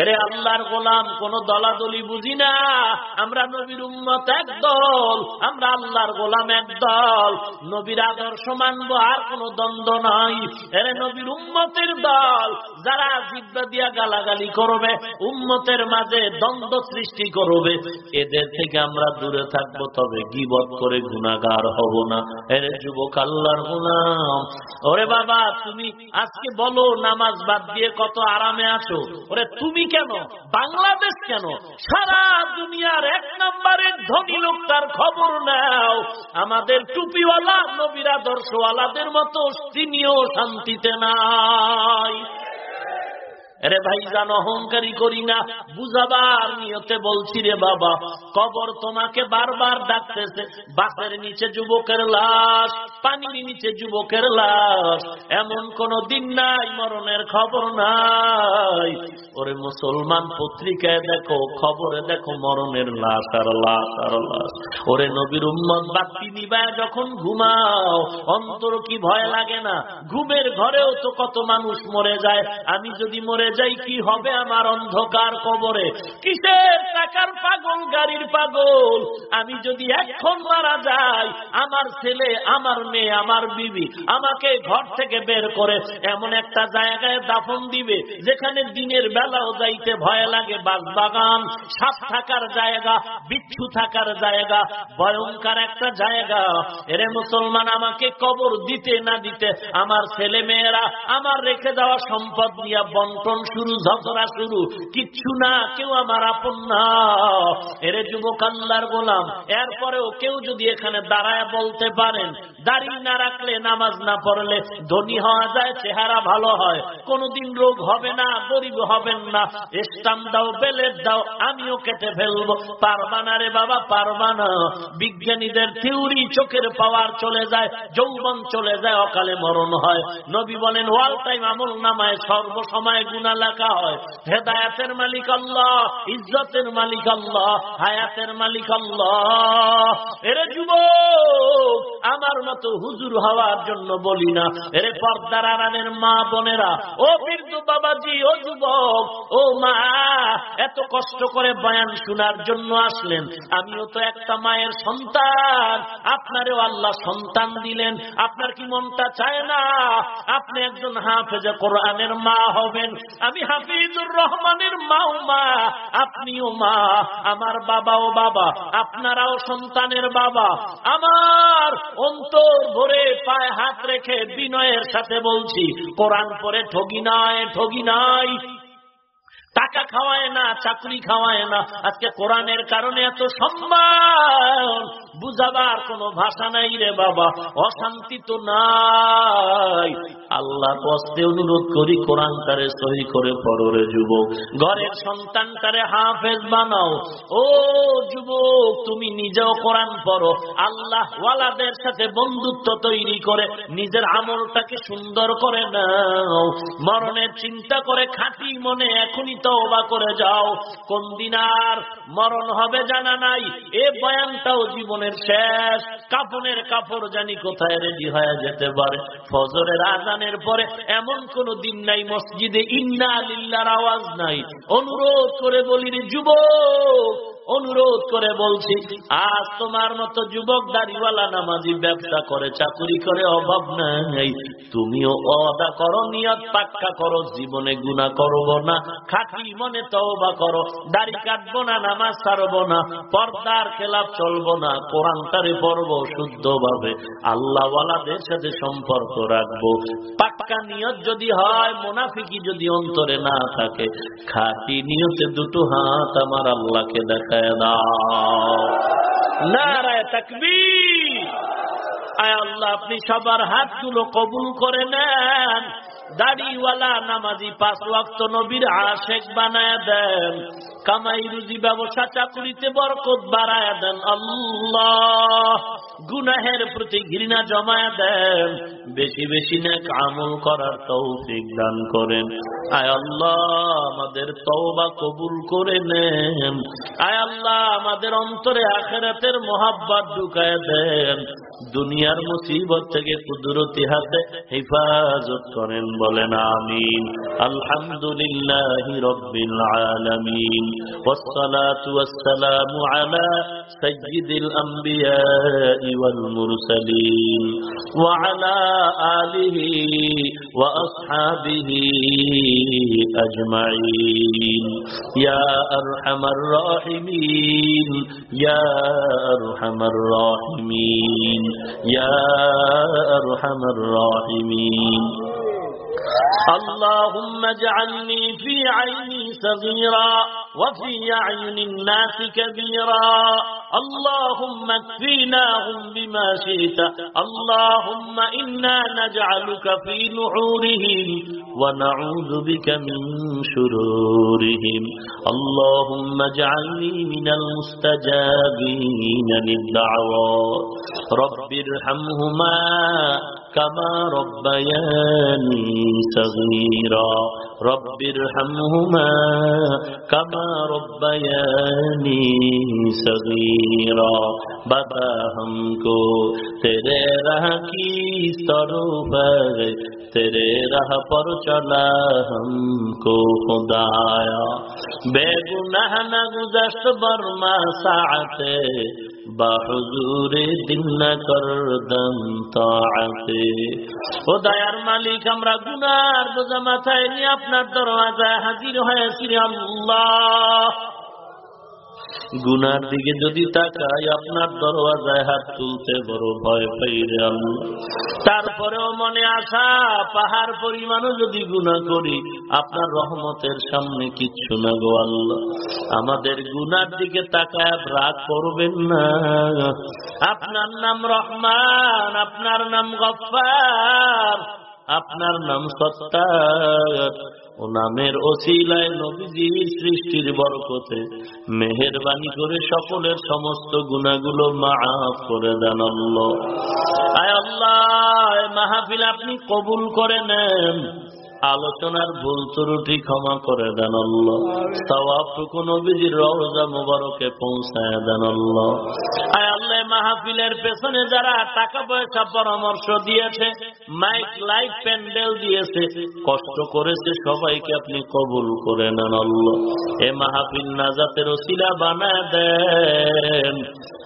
এরে আল্লাহর গোলাম, কোন দলাদলি বুঝি না, আমরা নবীর উম্মত এক দল, আমরা আল্লাহর গোলাম এক দল, নবীর আদর্শ মানবো, আর কোন দ্বন্দ্ব নাই। এরে নবীর উম্মতের দল, যারা জিহ্বা দিয়া গালাগালি করবে, উম্মতের মাঝে দ্বন্দ্ব সৃষ্টি করবে, এদের থেকে আমরা দূরে থাকবো, তবে গীবত করে গুনাহগার হব না। এরে যুবক আল্লাহর গোলাম, ওরে বাবা, তুমি আজকে বলো নামাজ বাদ দিয়ে কত আরামে আছো। ওরে তুমি কেন, বাংলাদেশ কেন, সারা দুনিয়ার এক নম্বরের ধনী লোকটার খবর নাও, আমাদের টুপিওয়ালা নবীর আদর্শওয়ালাদের মতো তিনিও শান্তিতে নাই। আরে ভাই জান, অহংকারী করি না, বুঝাবার নিয়তে বলছি রে বাবা। কবর তোমাকে বারবার ডাকতেছে, বাসের নিচে যুবকের লাশ, পানির নিচে যুবকের লাশ, এমন কোন দিন নাই মরণের খবর নাই। ওরে মুসলমান, পত্রিকায় দেখো, খবরে দেখো, মরণের লাশ আর লাশ আর লাশ। ওরে নবীর উম্মত, বাতি নিবায় যখন ঘুমাও, অন্তর কি ভয় লাগে না? ঘুমের ঘরেও তো কত মানুষ মরে যায়। আমি যদি মরে যাই কি হবে আমার অন্ধকার কবরে? কিসের টাকার পাগল, গাড়ির পাগল? আমি যদি এখন মারা যাই, আমার ছেলে, আমার মেয়ে, আমার বিবি আমাকে ঘর থেকে বের করে এমন একটা জায়গায় দাফন দিবে যেখানে দিনের বেলাও যাইতে ভয় লাগে। বাগান, সাপ থাকার জায়গা, বিচ্ছু থাকার জায়গা, ভয়ঙ্কর একটা জায়গা। এরে মুসলমান, আমাকে কবর দিতে না দিতে আমার ছেলে মেয়েরা আমার রেখে দেওয়া সম্পদ নিয়ে বন্টন শুরু, ঝগড়া শুরু, কিচ্ছু না, কেউ আমার আপন না। এরে যুবক আল্লাহর গোলাম, এরপরেও কেউ যদি এখানে দাঁড়ায় বলতে পারেন দাড়ি না রাখলে, নামাজ না পড়লে ধনী হওয়া যায়, চেহারা ভালো হয়, কোনদিন রোগ হবে না, গরিব হবেন না, স্টাম্প দাও, বেলেট দাও, আমিও কেটে ফেলবো। পারবা না রে বাবা, পারবা না। বিজ্ঞানীদের থিওরি, চোখের পাওয়ার চলে যায়, যৌবন চলে যায়, অকালে মরণ হয়। নবী বলেন ওয়াল টাইম আমল নামায় সর্বসময় গুনাহ লেখা হয়। হেদায়েতের মালিক আল্লাহ, ইজ্জতের মালিক আল্লাহ, হায়াতের মালিক আল্লাহ। এরে যুবক, আমার মতো হুজুর হওয়ার জন্য বলি না। এরে পর্দার আড়ালের মা বোনেরা, ও বৃদ্ধ বাবাজি, ও যুবক, ও মা, এত কষ্ট করে বয়ান শোনার জন্য আসলেন। আমিও তো একটা মায়ের সন্তান, আপনারও আল্লাহ সন্তান দিলেন। আপনার কি মনটা চায় না আপনি একজন হাফেজে কোরআনের মা হবেন? আমি হাফিজুর রহমানের মাও মা, আপনিও মা, আমার বাবাও বাবা, আপনারাও সন্তানের বাবা। আমার অন্তর ভরে পায়ে হাত রেখে বিনয়ের সাথে বলছি, কোরআন পড়ে ঠগি নাই, ঠগি নাই। টাকা খাওয়ায় না, চাকরি খাওয়ায় না। আজকে কোরআনের কারণে এত সম্মান, বুঝাবার কোনো ভাষা নাই রে বাবা। অশান্তি তো নাই। আল্লাহর কষ্টে অনুরোধ করি, কোরআনটারে সহি করে পড়ো রে যুবক। ঘরের সন্তানটারে হাফেজ বানাও। ও যুবক, তুমি নিজেও কোরআন পড়ো। আল্লাহ ওয়ালাদের সাথে বন্ধুত্ব তৈরি করে নিজের আমলটাকে সুন্দর করে নাও। মরণের চিন্তা করে খাঁটি মনে এখনই তওবা করে যাও। কোন দিন আর মরণ হবে জানা নাই। এ বয়ানটাও জীবনের শেষ। কাফনের কাপড় জানি কোথায় রেডি হয়ে যেতে পারে। ফজরের আজানের পরে এমন কোন দিন নাই মসজিদে ইন্না লিল্লাহর আওয়াজ নাই। অনুরোধ করে বলি রে যুবক, অনুরোধ করে বলছি, আজ তোমার মতো যুবক দাড়িওয়ালা নামাজি ব্যবসা করে, চাকরি করে, অভাব নাই। তুমিও ওয়াদা করো, নিয়ত পাক্কা করো, জীবনে গুনাহ করব না, খাঁটি মনে তওবা করো, দাড়ি কাটবো না, নামাজ ছাড়বো না, পর্দার খেলাফ চলবো না, কোরআনটারে পড়বো শুদ্ধভাবে, আল্লাহ ওয়ালাদের সাথে সম্পর্ক রাখবো। পাক্কা নিয়ত যদি হয়, মুনাফিকি যদি অন্তরে না থাকে, খাঁটি নিয়তে দুটো হাত আমার আল্লাহকে দেখায় দাও। নারায়ে তাকবীর। আয় আল্লাহ, আপনি সবার হাতগুলো কবুল করে নেন। দাড়িওয়ালা নামাজি, 5 ওয়াক্ত নবীর আশেক বানায় দেন। কামাই রুজি, ব্যবসা চাকরিতে বরকত বাড়ায় দেন। আল্লাহ, গুনাহের প্রতি ঘৃণা জমায় দেন। বেশি বেশি নেক আমল করার তৌফিক দান করেন। আয় আল্লাহ, আমাদের তওবা কবুল করে নেন। আয় আল্লাহ, আমাদের অন্তরে আখিরাতের মহব্বত ঢুকায় দেন। দুনিয়ার মুসিবত থেকে কুদরতি হাতে হেফাজত করেন, বলেন আমিন। আলহামদুলিল্লাহি রাব্বিল আলামিন, ওয়াসসালাতু ওয়াসসালামু আলা সাইয়্যিদিল আমবিয়াই ওয়াল মুরসালিন ওয়া আলা আলিহি ওয়া আসহাবিহি আজমাইন। ইয়া আরহামার রাহিমিন, ইয়া আরহামার রাহিমিন, ইয়া আরহামার রাহিমিন। اللهم اجعلني في عيني صغيرا وفي أعين الناس كبيرا. اللهم اكفيناهم بما شئت. اللهم إنا نجعلك في نحورهم ونعوذ بك من شرورهم. اللهم اجعلني من المستجابين للدعوات. رب ارحمهما كما ربياني صغيرا. رب ارحمهما كما ربياني صغيرا. بتا ہم کو تیرے राह किस तरफ है, तेरे राह पर चला हमको खुदाया। बेगुनाह न गुज़श्त बरमा साअते, बाहुजूरे दिल न करदम ताअते। ও দয়ার মালিক, আমরা গুনার বোঝা মাথায় নিয়ে আপনার দরওয়াজায় হাজির হয়েছি আল্লাহ। গুনার দিকে যদি তাকাই, আপনার দরওয়াজায় হাত তুলতে বড় ভয় পাই রে আল্লাহ। তারপরেও মনে আশা, পাহাড় পরিমাণও যদি গুনাহ করি, আপনার রহমতের সামনে কিচ্ছু না গো আল্লাহ। আমাদের গুনার দিকে তাকায় রাগ করবেন না। আপনার নাম রহমান, আপনার নাম গফফার, আপনার নাম সত্তার। ও নামের ওসিলায় নবীজির সৃষ্টির বরকতে মেহেরবানি করে সকলের সমস্ত গুনাহগুলো মাফ করে দেন আল্লাহ। আয় আল্লাহ, মাহফিল আপনি কবুল করে নেন, আলোচনার ভুল ত্রুটি ক্ষমা করে দেন আল্লাহ। সওয়াবটুকু নবীজির রওজা মুবারকে পৌঁছায় দেন আল্লাহ। আয় আল্লাহ, মাহফিলের পেছনে যারা টাকা পয়সা পরামর্শ দিয়েছে, মাইক লাইট প্যান্ডেল দিয়েছে, কষ্ট করেছে, সবাইকে আপনি কবুল করে নেন আল্লাহ। এ মাহফিল নাজাতের ওসিলা বানায় দেন।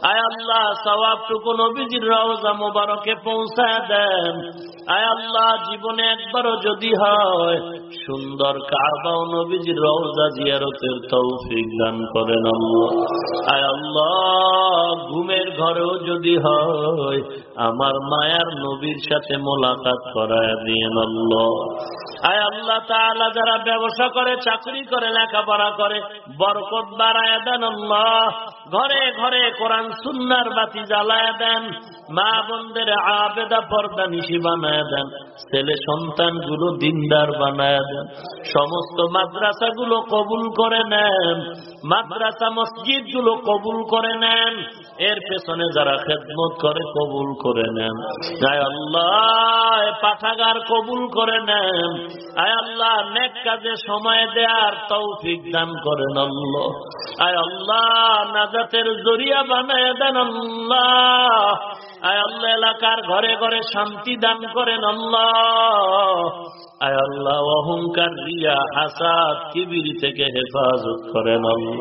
আয় আল্লাহ, সওয়াবটুকু নবীজির রওজা মুবারকে পৌঁছায় দেন। আয় আল্লাহ, জীবনে একবারও যদি হয়, সুন্দর কাবা ও নবীজির রওজা জিয়ারতের তৌফিক দান করেন আল্লাহ। আয় আল্লাহ, ঘুমের ঘরেও যদি হয়, আমার মায়ার নবীর সাথে মোলাকাত করায় দিয়েন আল্লাহ। আয় আল্লাহ তাআলা, যারা ব্যবসা করে, চাকরি করে, লেখাপড়া করে, বরকত বাড়ায় দেন আল্লাহ। ঘরে ঘরে কোরআন সুন্নাহর বাতি জ্বালায় দেন। মা বোনদের আবেদা পর্দা নিশি বানায় দেন। ছেলে সন্তানগুলো দিনদার বানায় দেন। সমস্ত মাদ্রাসাগুলো কবুল করে নেন। মাদ্রাসা মসজিদ গুলো কবুল করে নেন। এর পেছনে যারা খেদমত করে কবুল করে নেন। আয় আল্লাহ, পাঠাগার কবুল করে নেন। আয় আল্লাহ, নেক কাজে সময় দেওয়ার তৌফিক দান করেন আল্লাহ। আয় আল্লাহ, নাজাতের জরিয়া বানায় দেন আল্লাহ। আয় আল্লাহ, এলাকার ঘরে ঘরে শান্তি দান করেন আল্লাহ। আয় আল্লাহ, অহংকার, রিয়া, হাসাদ, কিবির থেকে হেফাজত করেন আল্লাহ।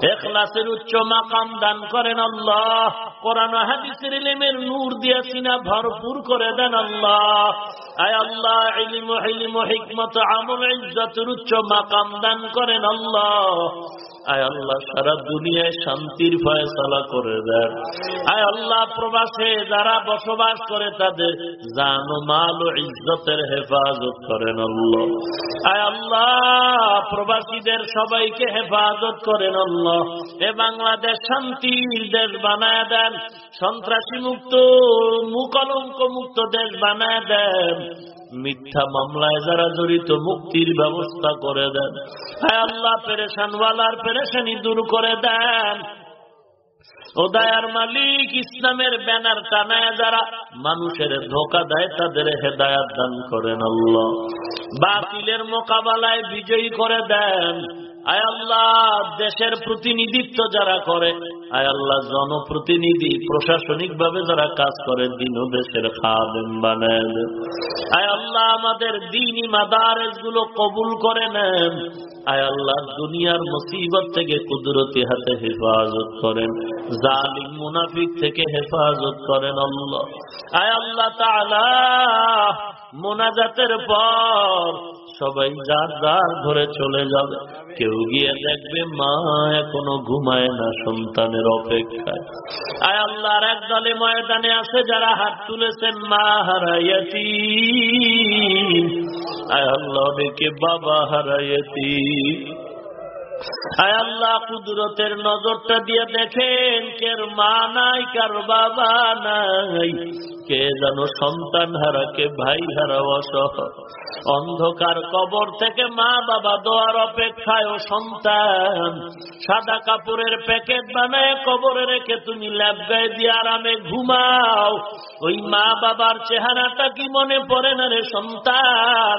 ইখলাসের উচ্চ মাকাম দান করেন আল্লাহ। কোরআন ও হাদিসের ইলমের নূর দিয়ে সিনা ভরপুর করে দেন আল্লাহ। আয় আল্লাহ, ইলম, হিলম, হিকমত, আমল, ইজ্জতের উচ্চ মাকাম দান করেন আল্লাহ। আয় আল্লাহ, সারা দুনিয়ায় শান্তির ফয়সালা করে দেন। আয় আল্লাহ, প্রবাসে যারা বসবাস করে তাদের জান ও মাল ও ইজ্জতের হেফাজত করেন আল্লাহ। আয় আল্লাহ, প্রবাসীদের সবাইকে হেফাজত করেন আল্লাহ। এ বাংলাদেশ শান্তির দেশ বানায় দেন। সন্ত্রাসী মুক্ত, মুকলঙ্ক মুক্ত দেশ বানায় দেন। মিথ্যা মামলায় যারা জড়িত, মুক্তির ব্যবস্থা করে দেন। হায় আল্লাহ, পেরেশানওয়ালার পেরেশানি দূর করে দেন। ও দয়ার মালিক, ইসলামের ব্যানার টানায় যারা মানুষের ধোঁকা দেয়, তাদের হেদায়াত দান করেন আল্লাহ। বাতিলের মোকাবেলায় বিজয়ী করে দেন। আয় আল্লাহ, দেশের প্রতিনিধিত্ব যারা করে, আয় আল্লাহ, জনপ্রতিনিধি, প্রশাসনিক ভাবে যারা কাজ করে, দিন ও দেশের খাদেম বানায় দেন। আয় আল্লাহ, আমাদের দ্বীনি মাদারেস গুলো কবুল করে নেন। আয় আল্লাহ, দুনিয়ার মুসিবত থেকে কুদরতি হাতে হেফাজত করেন। জালিম মুনাফিক থেকে হেফাজত করেন আল্লাহ। আয় আল্লাহ তাআলা, মোনাজাতের পর সবাই যার যার ঘরে চলে যাবে। কেউ গিয়ে দেখবে মা এখনো ঘুমায় না, সন্তানের অপেক্ষায়। আয় আল্লাহর এক দলে ময়দানে আছে যারা হাত তুলেছেন মা হারাইয়াতি। আয় আল্লাহ, অনেকে বাবা হারাইয়াতি। আয় আল্লাহ, কুদরতের নজরটা দিয়ে দেখেন, কের মা নাই, কার বাবা নাই, কে যেন সন্তান হারা, কে ভাই হারা, অসহায়। অন্ধকার কবর থেকে মা বাবা দোয়ার অপেক্ষায়, ও সন্তান সাদা কাপড়ের প্যাকেট বানায় কবরে রেখে তুমি ল্যাব গায়ে দিয়ে আরামে ঘুমাও। ওই মা বাবার চেহারাটা কি মনে পড়ে না রে সন্তান?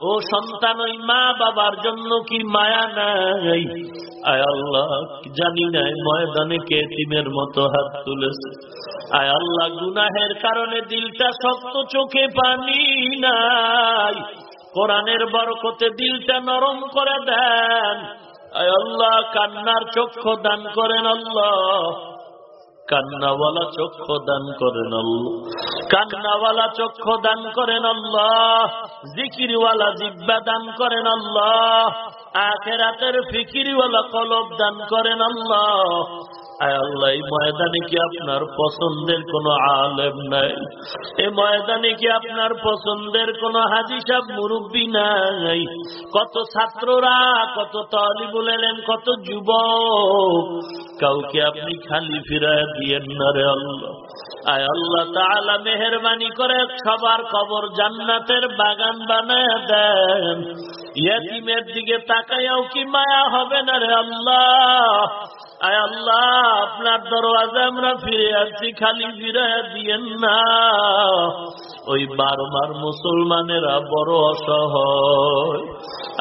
ও সন্তান, ওই মা বাবার জন্য কি মায়া নাই? আয় আল্লাহ, জানি না ময়দানে কে এতিমের মতো হাত তুলেছে। আয় আল্লাহ, গুনাহের কারণে দিলটা শক্ত, চোখে পানি নাই। কোরআনের বরকতে দিলটা নরম করে দেন। আয় আল্লাহ, কান্নার চক্ষু দান করেন আল্লাহ, কান্নাওয়ালা চক্ষু দান করেন আল্লাহ, কান্নাওয়ালা চক্ষু দান করেন আল্লাহ, জিকিরওয়ালা জিহ্বা দান করেন আল্লাহ, আখিরাতের ফিকিরওয়ালা কলব দান করেন আল্লাহ। আয় আল্লাহ, এই ময়দানে কি আপনার পছন্দের কোন আলেম নাই? এই ময়দানে কি আপনার পছন্দের কোন হাজী সাহেব, মুরব্বী নাই? কত ছাত্ররা, কত তালিবুল ইলম, কত যুবক, কাউকে আপনি খালি ফিরায় দিয়েন না রে আল্লাহ। আয় আল্লাহ তাআলা, মেহেরবানি করে সবার কবর জান্নাতের বাগান বানায় দেন। ইয়েতিমের দিকে তাকায়াও কি মায়া হবে না রে আল্লাহ? আয় আল্লাহ, আপনার দরওয়াজা আমরা ফিরে আসছি, খালি ফিরায় দিয়েন না। ওই বারবার মুসলমানেরা বড় অসহায়,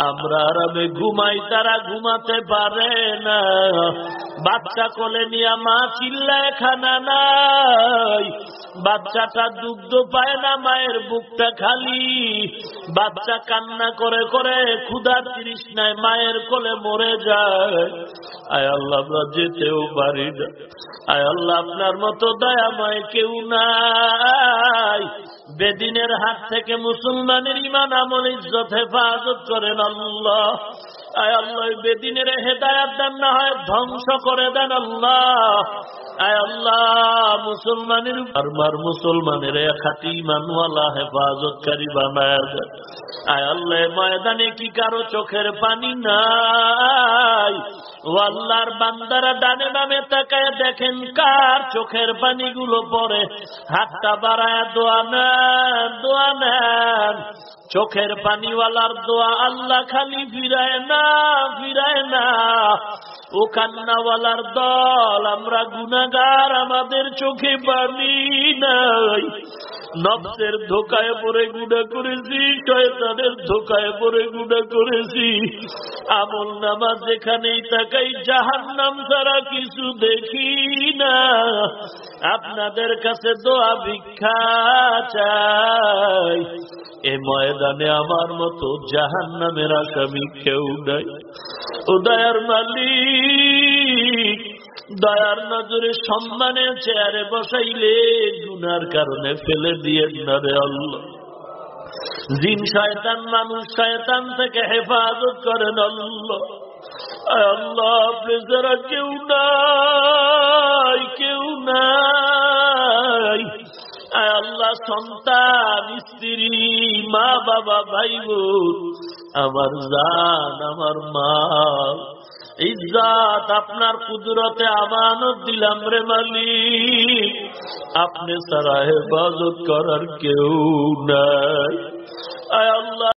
আমরা আরামে ঘুমাই, তারা ঘুমাতে পারে না। বাচ্চা কোলে নিয়ে মা চিল্লায়, খানা নাই, বাচ্চাটা দুগ্ধ পায় না, মায়ের বুকটা খালি, বাচ্চা কান্না করে করে ক্ষুধার তৃষ্ণায় মায়ের কোলে মরে যায়। আয় আল্লাহ, আমরা যেতেও পারি না। আয় আল্লাহ, আপনার মতো দয়াময় কেউ নাই। বেদিনের হাত থেকে মুসলমানের ঈমান, আমল, ইজ্জত হেফাজত করেন আল্লাহ। আয় আল্লাহ, বেদিনের হেদায়াত দান না হয় ধ্বংস করে দেন আল্লাহ। আয় আল্লাহ, মুসলমানের বারবার মুসলমানের খাঁটি ঈমানওয়ালা হেফাজতকারী বানায় দেন। আয় আল্লাহ, ময়দানে কি কারো চোখের পানি নাই? ও আল্লাহর বান্দারা ডানে বামে তাকায় দেখেন কার চোখের পানিগুলো পড়ে, হাতটা বাড়ায় দোয়া নেন, দোয়া নেন। চোখের পানিওয়ালার দোয়া আল্লাহ খালি ফিরায় না, ফিরায় না। ও কান্নাওয়ালার দল, আমরা গুনাহগার, আমাদের চোখে পানি নাই। নফসের ধোকায় পড়ে গুনাহ করেছি, শয়তানের ধোকায় পড়ে গুনাহ করেছি। আমল নামা যেখানেই তাকাই জাহান্নাম ছাড়া কিছু দেখি না। আপনাদের কাছে দোয়া ভিক্ষা চাই। এ ময়দানে আমার মতো জাহান্নামের আসামি কেউ নাই। ও দয়ার মালিক, দয়ার নজরে সম্মানের চেয়ারে বসাইলে গুনার কারণে ফেলে দিয়েন না রে আল্লাহ। জিন শয়তান, মানুষ শয়তান থেকে হেফাজত করেন আল্লাহ। আল্লাহ, আপনি যারা কেউ নাই, কেউ নাই। আল্লাহ, সন্তান, স্ত্রী, মা বাবা, ভাই বোন, আমার জান, আমার মা, ইজ্জত আপনার কুদরতে আমানত দিলাম রে মালিক। আপনি ছাড়া হেফাজত করার কেউ নাই। আয় আল্লাহ।